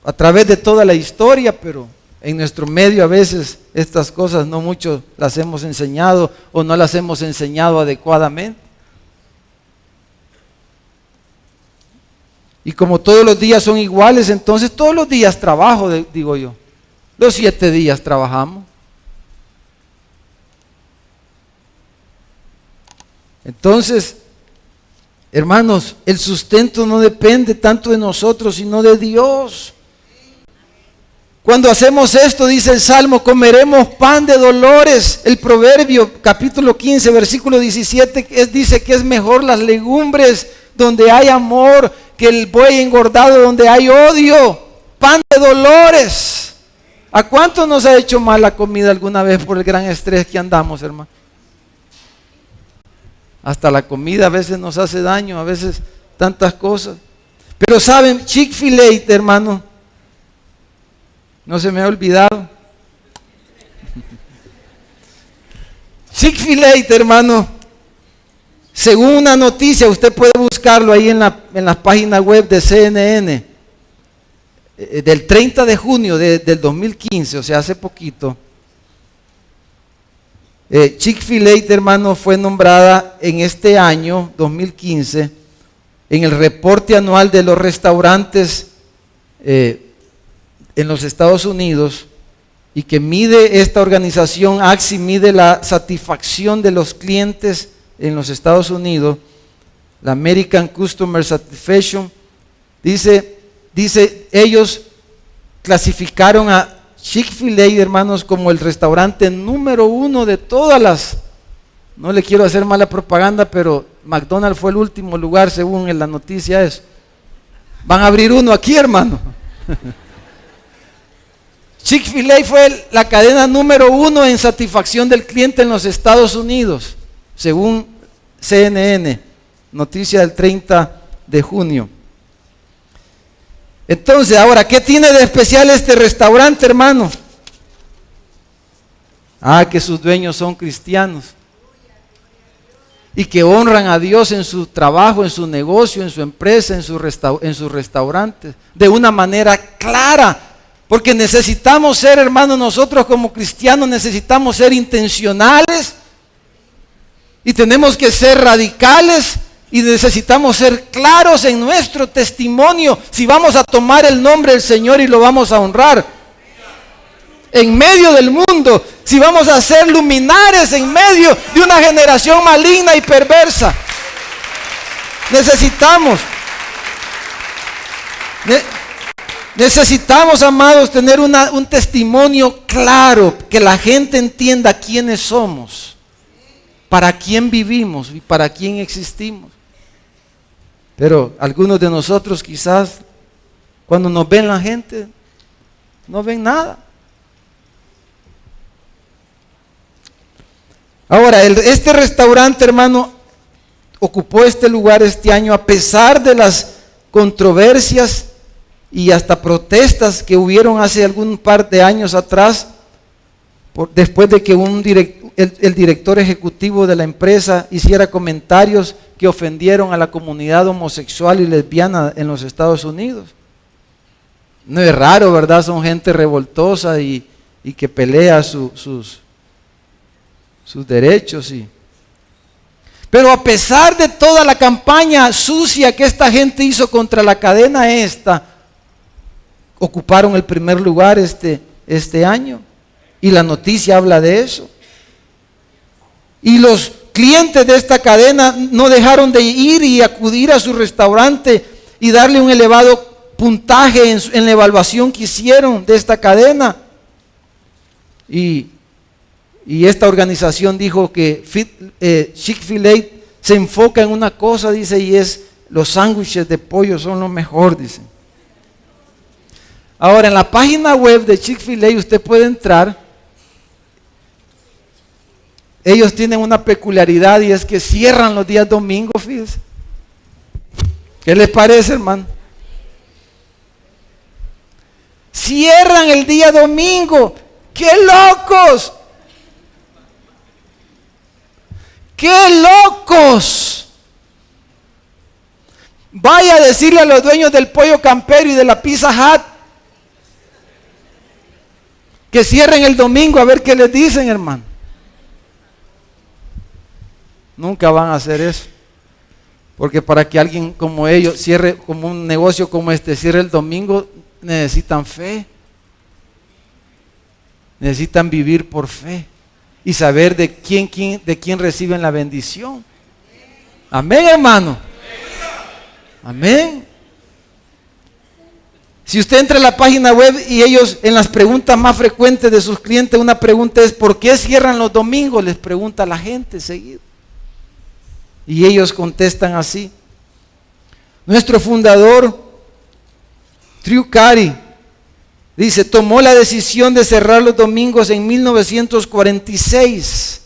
a través de toda la historia, pero en nuestro medio a veces estas cosas no mucho las hemos enseñado o no las hemos enseñado adecuadamente. Y como todos los días son iguales, entonces todos los días trabajo, digo yo. Los 7 días trabajamos. Entonces, hermanos, el sustento no depende tanto de nosotros, sino de Dios. Cuando hacemos esto, dice el Salmo, comeremos pan de dolores. El Proverbio, capítulo 15, versículo 17, dice que es mejor las legumbres donde hay amor que el buey engordado donde hay odio. Pan de dolores. ¿A cuánto nos ha hecho mal la comida alguna vez por el gran estrés que andamos, hermano? Hasta la comida a veces nos hace daño, a veces tantas cosas. Pero saben, Chick-fil-A, hermano, no se me ha olvidado. Chick-fil-A, hermano, según una noticia, usted puede buscarlo ahí en la página web de CNN, del 30 de junio del 2015, o sea, hace poquito. Chick-fil-A, hermano, fue nombrada en este año, 2015, en el reporte anual de los restaurantes en los Estados Unidos, y que mide esta organización, AXI, mide la satisfacción de los clientes en los Estados Unidos, la American Customer Satisfaction, dice ellos clasificaron a Chick-fil-A, hermanos, como el restaurante número 1 de todas las, no le quiero hacer mala propaganda, pero McDonald's fue el último lugar según en la noticia eso. Van a abrir uno aquí, hermano. Chick-fil-A fue la cadena número 1 en satisfacción del cliente en los Estados Unidos, según CNN, noticia del 30 de junio. Entonces, ahora, ¿qué tiene de especial este restaurante, hermano? Que sus dueños son cristianos y que honran a Dios en su trabajo, en su negocio, en su empresa, en sus restaurantes, de una manera clara. Porque necesitamos ser, hermanos, nosotros como cristianos necesitamos ser intencionales y tenemos que ser radicales y necesitamos ser claros en nuestro testimonio si vamos a tomar el nombre del Señor y lo vamos a honrar en medio del mundo, si vamos a ser luminares en medio de una generación maligna y perversa. Necesitamos, amados, tener un testimonio claro, que la gente entienda quiénes somos, para quién vivimos y para quién existimos. Pero algunos de nosotros quizás, cuando nos ven la gente, no ven nada. Ahora, este restaurante, hermano, ocupó este lugar este año a pesar de las controversias y hasta protestas que hubieron hace algún par de años atrás, después de que el director ejecutivo de la empresa hiciera comentarios que ofendieron a la comunidad homosexual y lesbiana en los Estados Unidos. No es raro, ¿verdad? Son gente revoltosa y que pelea sus derechos. Pero a pesar de toda la campaña sucia que esta gente hizo contra la cadena esta, ocuparon el primer lugar este año. Y la noticia habla de eso. Y los clientes de esta cadena no dejaron de ir y acudir a su restaurante y darle un elevado puntaje en la evaluación que hicieron de esta cadena. Y esta organización dijo que Chick-fil-A se enfoca en una cosa, dice, y es los sándwiches de pollo son lo mejor, dice. Ahora, en la página web de Chick-fil-A usted puede entrar. Ellos tienen una peculiaridad y es que cierran los días domingos, fíjense. ¿Qué les parece, hermano? Cierran el día domingo. ¡Qué locos! ¡Qué locos! Vaya a decirle a los dueños del Pollo Campero y de la Pizza Hut que cierren el domingo, a ver qué les dicen, hermano. Nunca van a hacer eso. Porque para que alguien como ellos cierre, como un negocio como este, cierre el domingo, necesitan fe. Necesitan vivir por fe. Y saber de quién reciben la bendición. Amén, hermano. Amén. Si usted entra a la página web y ellos en las preguntas más frecuentes de sus clientes, una pregunta es: ¿por qué cierran los domingos? Les pregunta la gente seguido. Y ellos contestan así. Nuestro fundador, Drew Carey, dice, tomó la decisión de cerrar los domingos en 1946.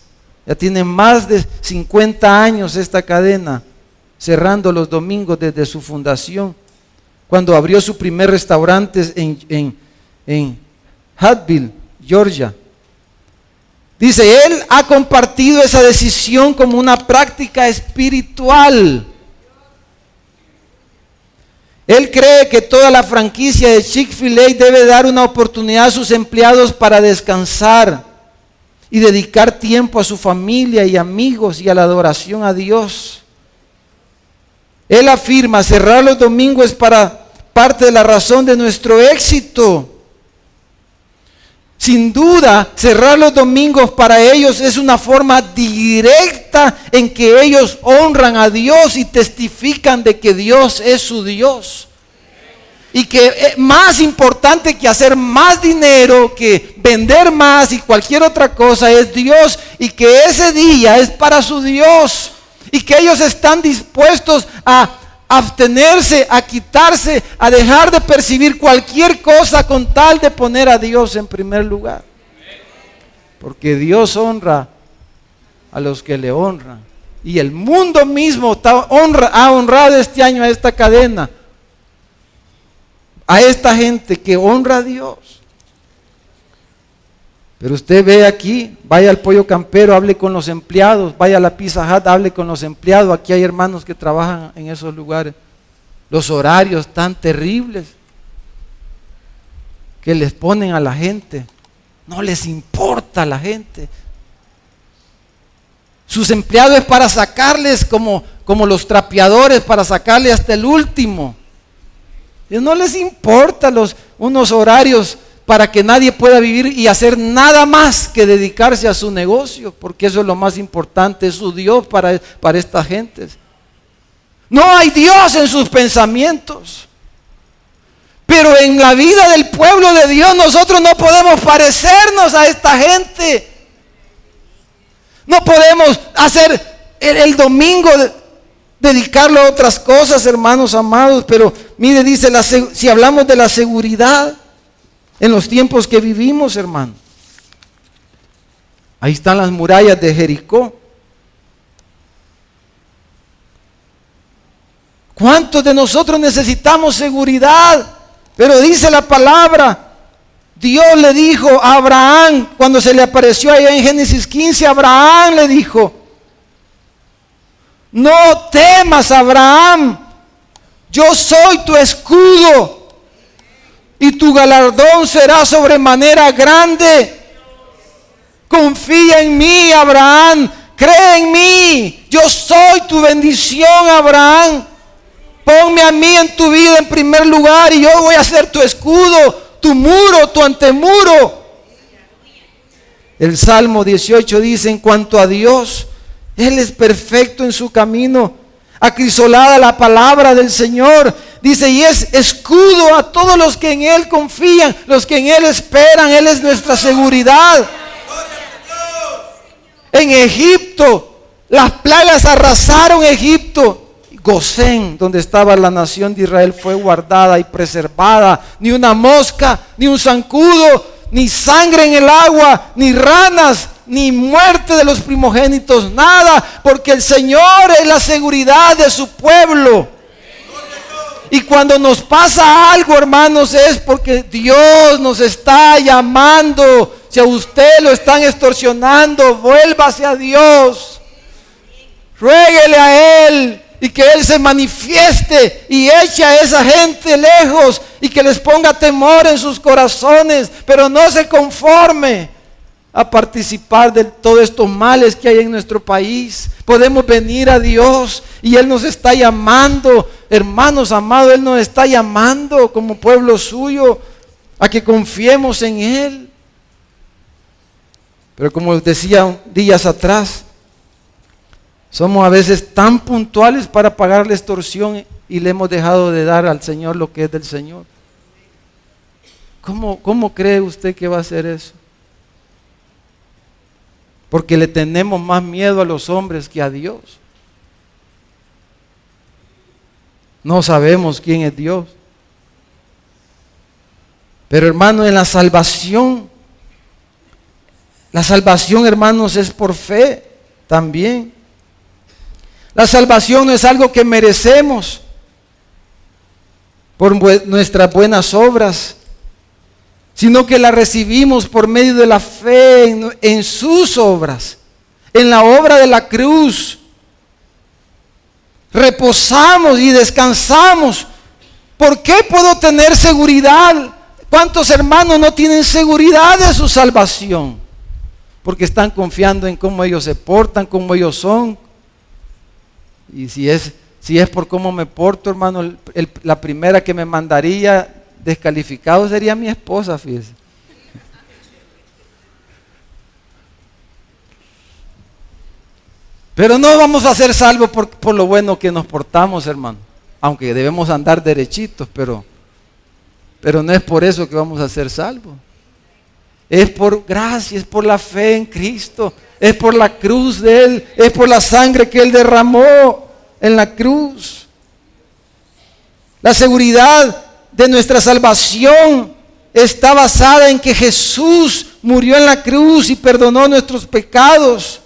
Ya tiene más de 50 años esta cadena, cerrando los domingos desde su fundación. Cuando abrió su primer restaurante en Huntsville, Georgia. Dice, él ha compartido esa decisión como una práctica espiritual. Él cree que toda la franquicia de Chick-fil-A debe dar una oportunidad a sus empleados para descansar y dedicar tiempo a su familia y amigos y a la adoración a Dios. Él afirma, cerrar los domingos es para parte de la razón de nuestro éxito. Sin duda, cerrar los domingos para ellos es una forma directa en que ellos honran a Dios y testifican de que Dios es su Dios. Y que más importante que hacer más dinero, que vender más y cualquier otra cosa es Dios, y que ese día es para su Dios. Y que ellos están dispuestos a abstenerse, a quitarse, a dejar de percibir cualquier cosa con tal de poner a Dios en primer lugar. Porque Dios honra a los que le honran. Y el mundo mismo ha honrado este año a esta cadena, a esta gente que honra a Dios. Pero usted ve aquí, vaya al Pollo Campero, hable con los empleados, vaya a la Pizza Hut, hable con los empleados. Aquí hay hermanos que trabajan en esos lugares. Los horarios tan terribles que les ponen a la gente. No les importa a la gente. Sus empleados es para sacarles como los trapeadores, para sacarles hasta el último. Y no les importa unos horarios para que nadie pueda vivir y hacer nada más que dedicarse a su negocio, porque eso es lo más importante, es su Dios para estas gentes. No hay Dios en sus pensamientos. Pero en la vida del pueblo de Dios nosotros no podemos parecernos a esta gente. No podemos hacer el domingo dedicarlo a otras cosas, hermanos amados. Pero mire, dice, si hablamos de la seguridad en los tiempos que vivimos, hermano, ahí están las murallas de Jericó. ¿Cuántos de nosotros necesitamos seguridad? Pero dice la palabra Dios le dijo a Abraham, cuando se le apareció allá en Génesis 15, Abraham le dijo: no temas, Abraham, yo soy tu escudo y tu galardón será sobremanera grande. Confía en mí, Abraham, cree en mí, yo soy tu bendición, Abraham. Ponme a mí en tu vida en primer lugar y yo voy a ser tu escudo, tu muro, tu antemuro. El Salmo 18 dice: en cuanto a Dios, Él es perfecto en su camino, acrisolada la palabra del Señor. Dice, y es escudo a todos los que en Él confían, los que en Él esperan. Él es nuestra seguridad. En Egipto, las plagas arrasaron Egipto. Gosén, donde estaba la nación de Israel, fue guardada y preservada. Ni una mosca, ni un zancudo, ni sangre en el agua, ni ranas, ni muerte de los primogénitos, nada, porque el Señor es la seguridad de su pueblo. Y cuando nos pasa algo, hermanos, es porque Dios nos está llamando. Si a usted lo están extorsionando, vuélvase a Dios, ruéguele a Él, y que Él se manifieste y eche a esa gente lejos y que les ponga temor en sus corazones, pero no se conforme a participar de todos estos males que hay en nuestro país. Podemos venir a Dios y Él nos está llamando, hermanos amados, Él nos está llamando como pueblo suyo a que confiemos en Él. Pero como decía días atrás, somos a veces tan puntuales para pagar la extorsión y le hemos dejado de dar al Señor lo que es del Señor. ¿Cómo cree usted que va a hacer eso? Porque le tenemos más miedo a los hombres que a Dios. No sabemos quién es Dios. Pero hermano, en la salvación, hermanos, es por fe también. La salvación no es algo que merecemos por nuestras buenas obras, sino que la recibimos por medio de la fe en sus obras, en la obra de la cruz. Reposamos y descansamos. ¿Por qué puedo tener seguridad? ¿Cuántos hermanos no tienen seguridad de su salvación? Porque están confiando en cómo ellos se portan, cómo ellos son. Y si es por cómo me porto, hermano, la primera que me mandaría descalificado sería mi esposa, fíjese. Pero no vamos a ser salvos por lo bueno que nos portamos, hermano. Aunque debemos andar derechitos, pero no es por eso que vamos a ser salvos. Es por gracia, es por la fe en Cristo, es por la cruz de Él, es por la sangre que Él derramó en la cruz. La seguridad de nuestra salvación está basada en que Jesús murió en la cruz y perdonó nuestros pecados,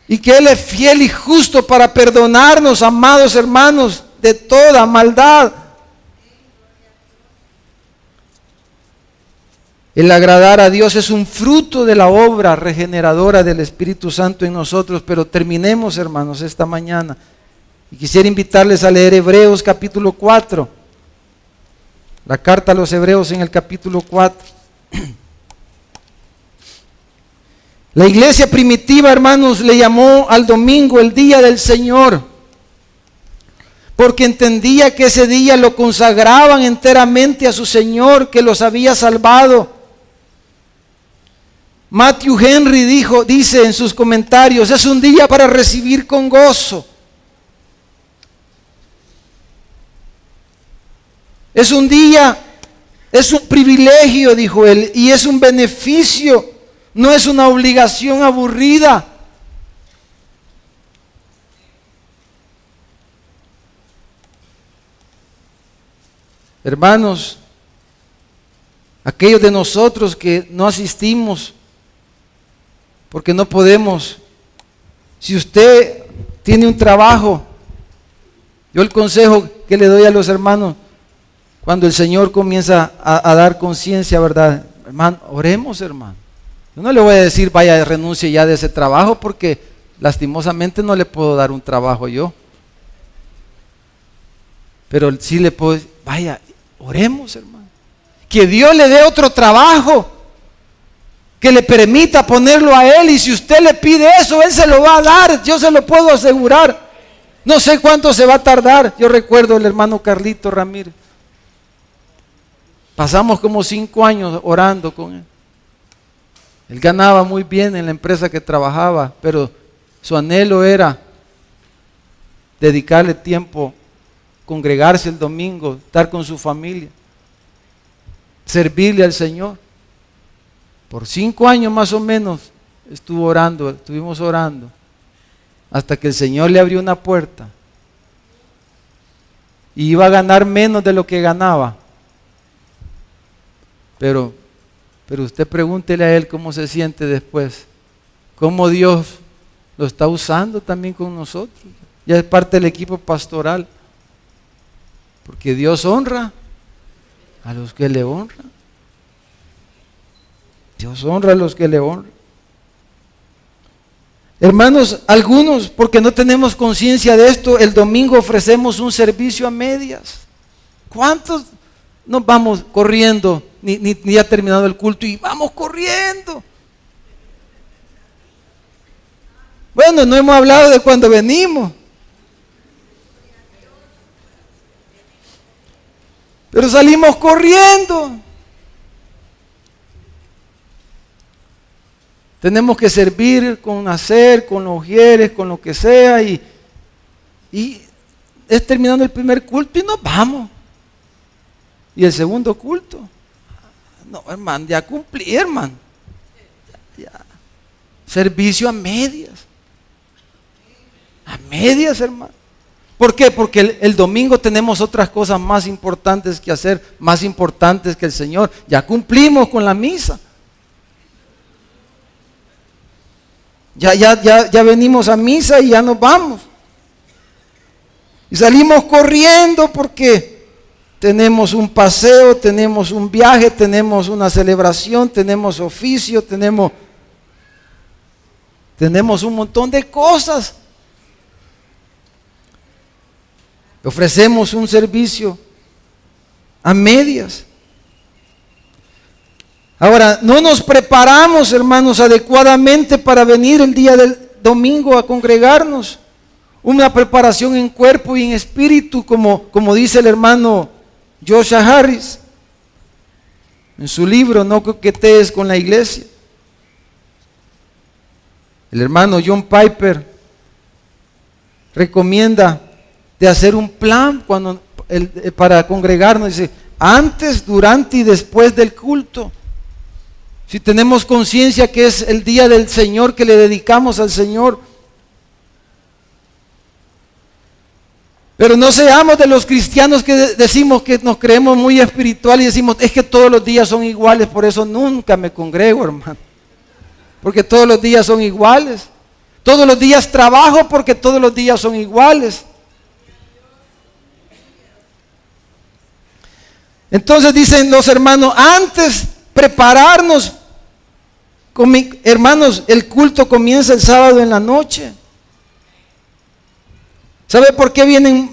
y que Él es fiel y justo para perdonarnos, amados hermanos, de toda maldad. El agradar a Dios es un fruto de la obra regeneradora del Espíritu Santo en nosotros. Pero terminemos, hermanos, esta mañana. Y quisiera invitarles a leer Hebreos capítulo 4. La carta a los Hebreos en el capítulo 4. La iglesia primitiva, hermanos, le llamó al domingo el día del Señor, porque entendía que ese día lo consagraban enteramente a su Señor, que los había salvado. Matthew Henry dice en sus comentarios: es un día para recibir con gozo. Es un día, es un privilegio, dijo él, y es un beneficio, no es una obligación aburrida. Hermanos, aquellos de nosotros que no asistimos porque no podemos, si usted tiene un trabajo, yo el consejo que le doy a los hermanos: Cuando el Señor comienza a dar conciencia, ¿verdad? Hermano, oremos, hermano. Yo no le voy a decir, vaya, renuncie ya de ese trabajo, porque lastimosamente no le puedo dar un trabajo yo. Pero sí le puedo decir, vaya, oremos, hermano. Que Dios le dé otro trabajo, que le permita ponerlo a Él, y si usted le pide eso, Él se lo va a dar, yo se lo puedo asegurar. No sé cuánto se va a tardar. Yo recuerdo el hermano Carlito Ramírez. Pasamos como 5 años orando con él. Él ganaba muy bien en la empresa que trabajaba, pero su anhelo era dedicarle tiempo, congregarse el domingo, estar con su familia, servirle al Señor. Por 5 años más o menos estuvimos orando, hasta que el Señor le abrió una puerta y iba a ganar menos de lo que ganaba. Pero usted pregúntele a él cómo se siente después, cómo Dios lo está usando también con nosotros. Ya es parte del equipo pastoral, porque Dios honra a los que le honran. Dios honra a los que le honran. Hermanos, algunos, porque no tenemos conciencia de esto, el domingo ofrecemos un servicio a medias. ¿Cuántos nos vamos corriendo, ni ha terminado el culto y vamos corriendo? Bueno, no hemos hablado de cuando venimos. Pero salimos corriendo. Tenemos que servir con hacer, con los ujieres, con lo que sea, y es terminando el primer culto y nos vamos. Y el segundo culto, no, hermano, ya cumplí, hermano. Ya. Servicio a medias. A medias, hermano. ¿Por qué? Porque el domingo tenemos otras cosas más importantes que hacer, más importantes que el Señor. Ya cumplimos con la misa. Ya venimos a misa y ya nos vamos. Y salimos corriendo porque tenemos un paseo, tenemos un viaje, tenemos una celebración, tenemos oficio, tenemos un montón de cosas. Ofrecemos un servicio a medias. Ahora, no nos preparamos, hermanos, adecuadamente para venir el día del domingo a congregarnos. Una preparación en cuerpo y en espíritu, como dice el hermano Joshua Harris en su libro No coquetees con la iglesia. El hermano John Piper recomienda de hacer un plan para congregarnos. Dice, antes, durante y después del culto. Si tenemos conciencia que es el día del Señor, que le dedicamos al Señor. Pero no seamos de los cristianos que decimos que nos creemos muy espirituales y decimos, es que todos los días son iguales, por eso nunca me congrego, hermano. Porque todos los días son iguales. Todos los días trabajo porque todos los días son iguales. Entonces dicen los hermanos, antes prepararnos. Hermanos, el culto comienza el sábado en la noche. ¿Sabe por qué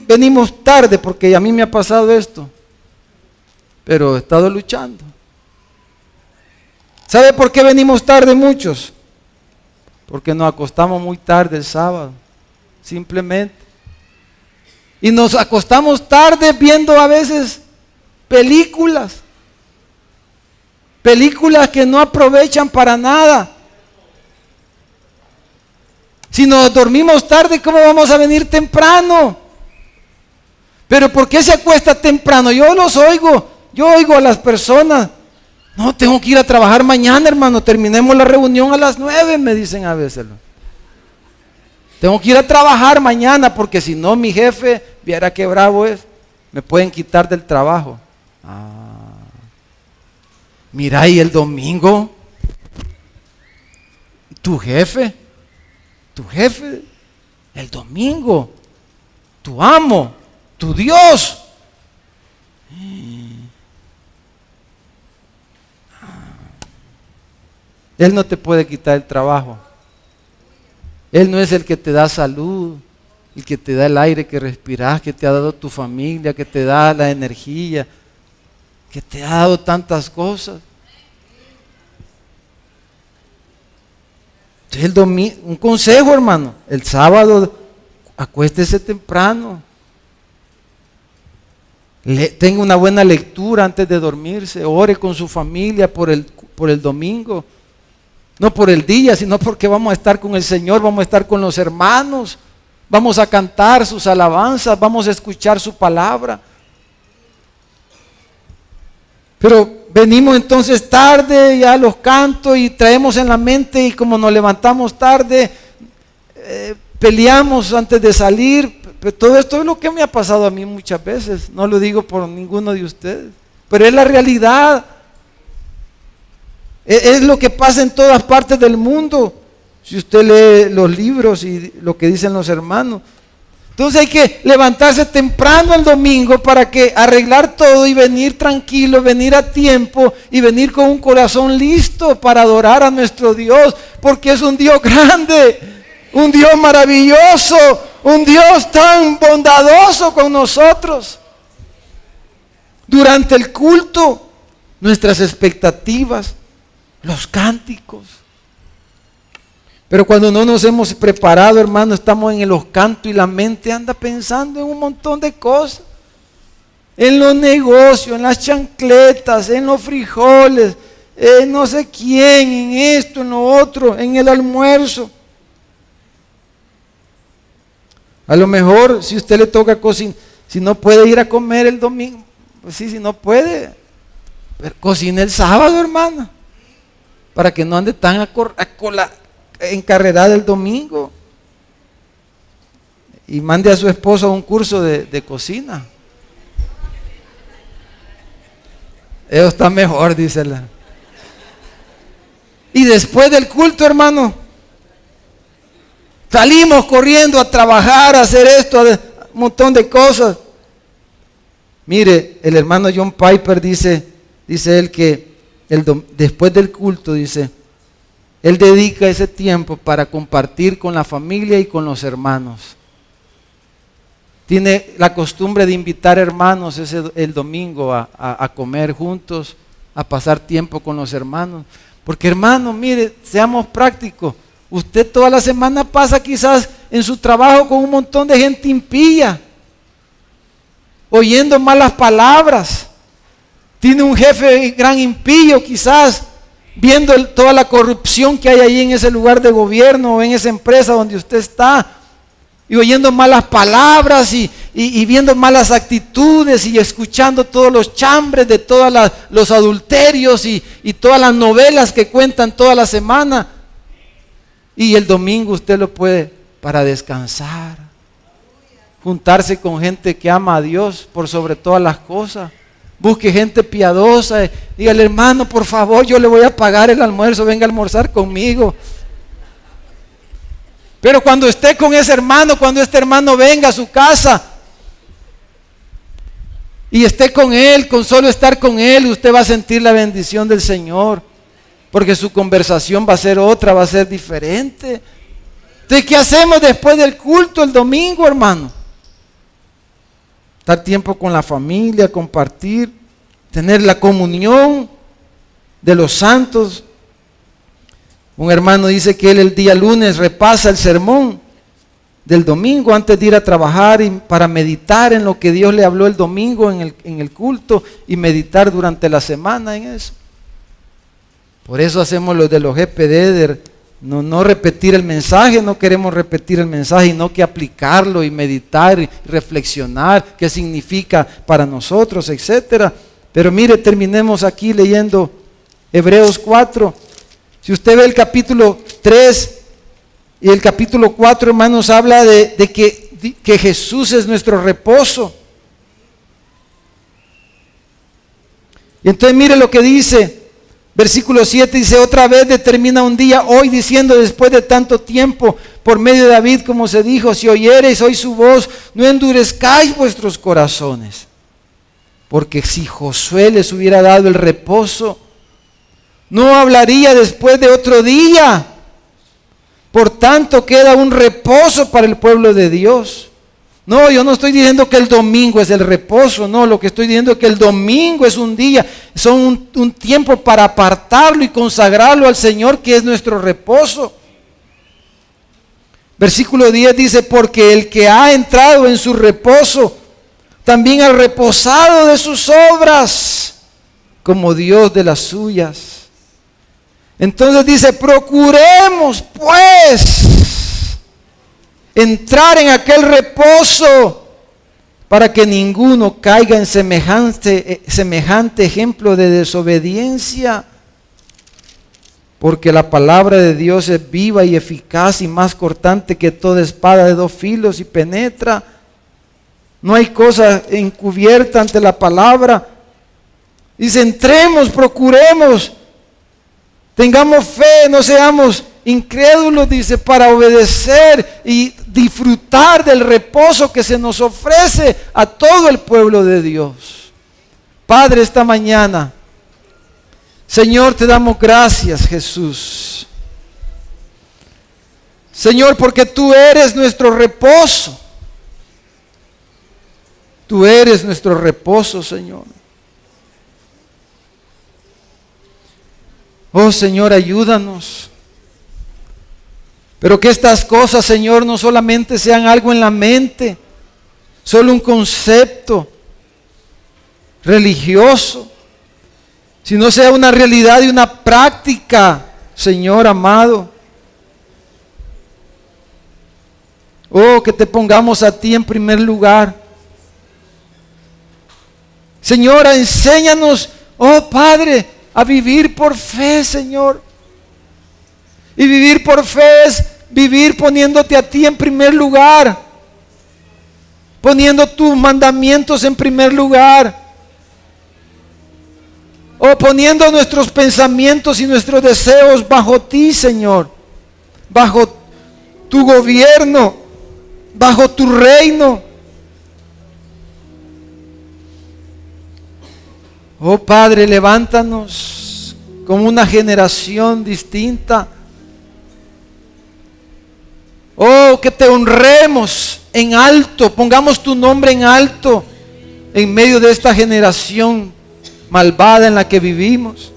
venimos tarde? Porque a mí me ha pasado esto, pero he estado luchando. ¿Sabe por qué venimos tarde muchos? Porque nos acostamos muy tarde el sábado, simplemente. Y nos acostamos tarde viendo a veces películas que no aprovechan para nada. Si nos dormimos tarde, ¿cómo vamos a venir temprano? Pero ¿por qué se acuesta temprano? Yo oigo a las personas, no, tengo que ir a trabajar mañana, hermano, terminemos la reunión a las 9, me dicen a veces. Tengo que ir a trabajar mañana porque si no mi jefe, viera qué bravo es, me pueden quitar del trabajo. Mira, y el domingo, tu jefe, el domingo, tu amo, tu Dios. Él no te puede quitar el trabajo. Él no es el que te da salud, el que te da el aire que respiras, que te ha dado tu familia, que te da la energía, que te ha dado tantas cosas. Entonces un consejo, hermano, el sábado acuéstese temprano. Tenga una buena lectura antes de dormirse, ore con su familia por el domingo. No por el día, sino porque vamos a estar con el Señor, vamos a estar con los hermanos, vamos a cantar sus alabanzas, vamos a escuchar su palabra. Pero venimos entonces tarde ya a los cantos y traemos en la mente, y como nos levantamos tarde, peleamos antes de salir. Pero todo esto es lo que me ha pasado a mí muchas veces, no lo digo por ninguno de ustedes, pero es la realidad. Es lo que pasa en todas partes del mundo. Si usted lee los libros y lo que dicen los hermanos. Entonces hay que levantarse temprano el domingo para que arreglar todo y venir tranquilo, venir a tiempo y venir con un corazón listo para adorar a nuestro Dios, porque es un Dios grande, un Dios maravilloso, un Dios tan bondadoso con nosotros. Durante el culto, nuestras expectativas, los cánticos. Pero cuando no nos hemos preparado, hermano, estamos en los cantos y la mente anda pensando en un montón de cosas. En los negocios, en las chancletas, en los frijoles, en no sé quién, en esto, en lo otro, en el almuerzo. A lo mejor, si usted le toca cocinar, si no puede ir a comer el domingo, pues sí, si no puede, pero cocine el sábado, hermano, para que no ande tan encarrerada el domingo. Y mande a su esposo a un curso de cocina. Eso está mejor, dísela. Y después del culto, hermano, salimos corriendo a trabajar, a hacer esto, un montón de cosas. Mire, el hermano John Piper dice él que después del culto, dice, él dedica ese tiempo para compartir con la familia y con los hermanos. Tiene la costumbre de invitar hermanos el domingo a comer juntos, a pasar tiempo con los hermanos. Porque, hermano, mire, seamos prácticos. Usted toda la semana pasa quizás en su trabajo con un montón de gente impía, oyendo malas palabras. Tiene un jefe gran impío quizás, viendo toda la corrupción que hay ahí en ese lugar de gobierno o en esa empresa donde usted está, y oyendo malas palabras y viendo malas actitudes y escuchando todos los chambres de todos los adulterios y todas las novelas que cuentan toda la semana. Y el domingo usted lo puede para descansar, juntarse con gente que ama a Dios por sobre todas las cosas. Busque gente piadosa, dígale, hermano, por favor, yo le voy a pagar el almuerzo, venga a almorzar conmigo. Pero cuando esté con ese hermano, cuando este hermano venga a su casa y esté con él, con solo estar con él, usted va a sentir la bendición del Señor, porque su conversación va a ser otra, va a ser diferente. Entonces, ¿qué hacemos después del culto el domingo, hermano? Estar tiempo con la familia, compartir, tener la comunión de los santos. Un hermano dice que él el día lunes repasa el sermón del domingo antes de ir a trabajar, y para meditar en lo que Dios le habló el domingo en el culto, y meditar durante la semana en eso. Por eso hacemos lo de los GPD, no repetir el mensaje, no queremos repetir el mensaje, sino que aplicarlo y meditar y reflexionar qué significa para nosotros, etcétera. Pero mire, terminemos aquí leyendo Hebreos 4. Si usted ve el capítulo 3 y el capítulo 4, hermanos, habla de que Jesús es nuestro reposo. Y entonces mire lo que dice. Versículo 7 dice, otra vez determina un día hoy, diciendo, después de tanto tiempo, por medio de David, como se dijo, si oyereis hoy su voz, no endurezcáis vuestros corazones. Porque si Josué les hubiera dado el reposo, no hablaría después de otro día. Por tanto, queda un reposo para el pueblo de Dios. No, yo no estoy diciendo que el domingo es el reposo, no, lo que estoy diciendo es que el domingo es un día, son un tiempo para apartarlo y consagrarlo al Señor, que es nuestro reposo. Versículo 10 dice, porque el que ha entrado en su reposo, también ha reposado de sus obras, como Dios de las suyas. Entonces dice, procuremos pues entrar en aquel reposo para que ninguno caiga en semejante ejemplo de desobediencia. Porque la palabra de Dios es viva y eficaz y más cortante que toda espada de 2 filos y penetra. No hay cosa encubierta ante la palabra. Dice, entremos, procuremos. Tengamos fe, no seamos incrédulos, dice, para obedecer y disfrutar del reposo que se nos ofrece a todo el pueblo de Dios. Padre, esta mañana, Señor, te damos gracias, Jesús. Señor, porque tú eres nuestro reposo. Tú eres nuestro reposo, Señor. Oh Señor, ayúdanos. Pero que estas cosas, Señor, no solamente sean algo en la mente, solo un concepto religioso, sino sea una realidad y una práctica, Señor amado. Oh, que te pongamos a ti en primer lugar. Señora, enséñanos, oh Padre, a vivir por fe, Señor. Y vivir por fe es vivir poniéndote a ti en primer lugar, poniendo tus mandamientos en primer lugar, o poniendo nuestros pensamientos y nuestros deseos bajo ti, Señor, bajo tu gobierno, bajo tu reino. Oh Padre, levántanos como una generación distinta. Oh, que te honremos en alto, pongamos tu nombre en alto en medio de esta generación malvada en la que vivimos.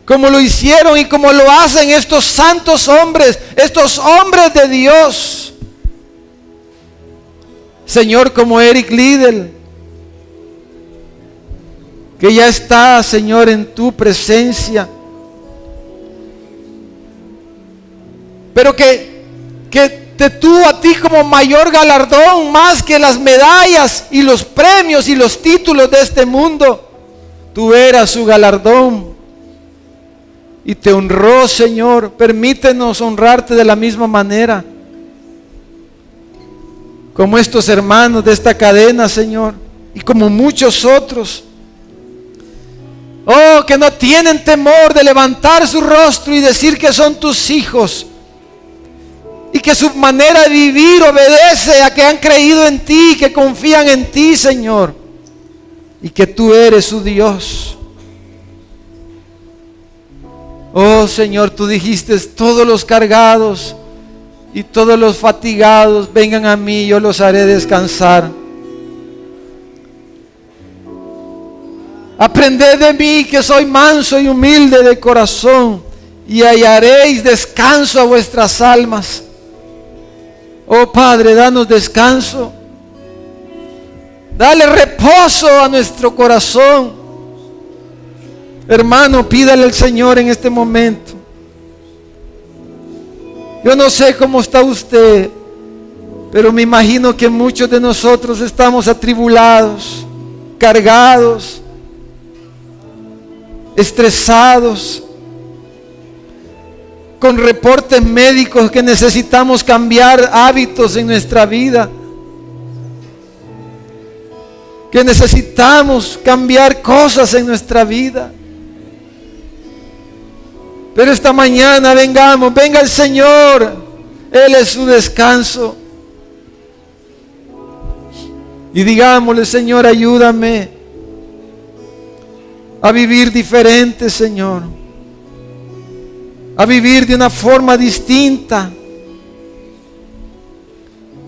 Como lo hicieron y como lo hacen estos santos hombres, estos hombres de Dios. Señor, como Eric Liddell, que ya está, Señor, en tu presencia. Pero que te tuvo a ti como mayor galardón, más que las medallas y los premios y los títulos de este mundo. Tú eras su galardón y te honró, Señor. Permítenos honrarte de la misma manera, como estos hermanos de esta cadena, Señor, y como muchos otros. Oh, que no tienen temor de levantar su rostro y decir que son tus hijos, y que su manera de vivir obedece a que han creído en ti, que confían en ti, Señor, y que tú eres su Dios. Oh Señor, tú dijiste, todos los cargados y todos los fatigados, vengan a mí, yo los haré descansar. Aprended de mí, que soy manso y humilde de corazón, y hallaréis descanso a vuestras almas. Oh Padre, danos descanso. Dale reposo a nuestro corazón. Hermano, pídale al Señor en este momento. Yo no sé cómo está usted, pero me imagino que muchos de nosotros estamos atribulados, cargados, estresados, con reportes médicos que necesitamos cambiar hábitos en nuestra vida, que necesitamos cambiar cosas en nuestra vida. Pero esta mañana vengamos, venga el Señor, Él es su descanso. Y digámosle, Señor, ayúdame. a vivir diferente, Señor, a vivir de una forma distinta,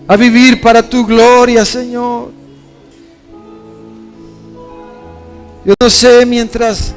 a vivir para tu gloria, Señor. Yo no sé, mientras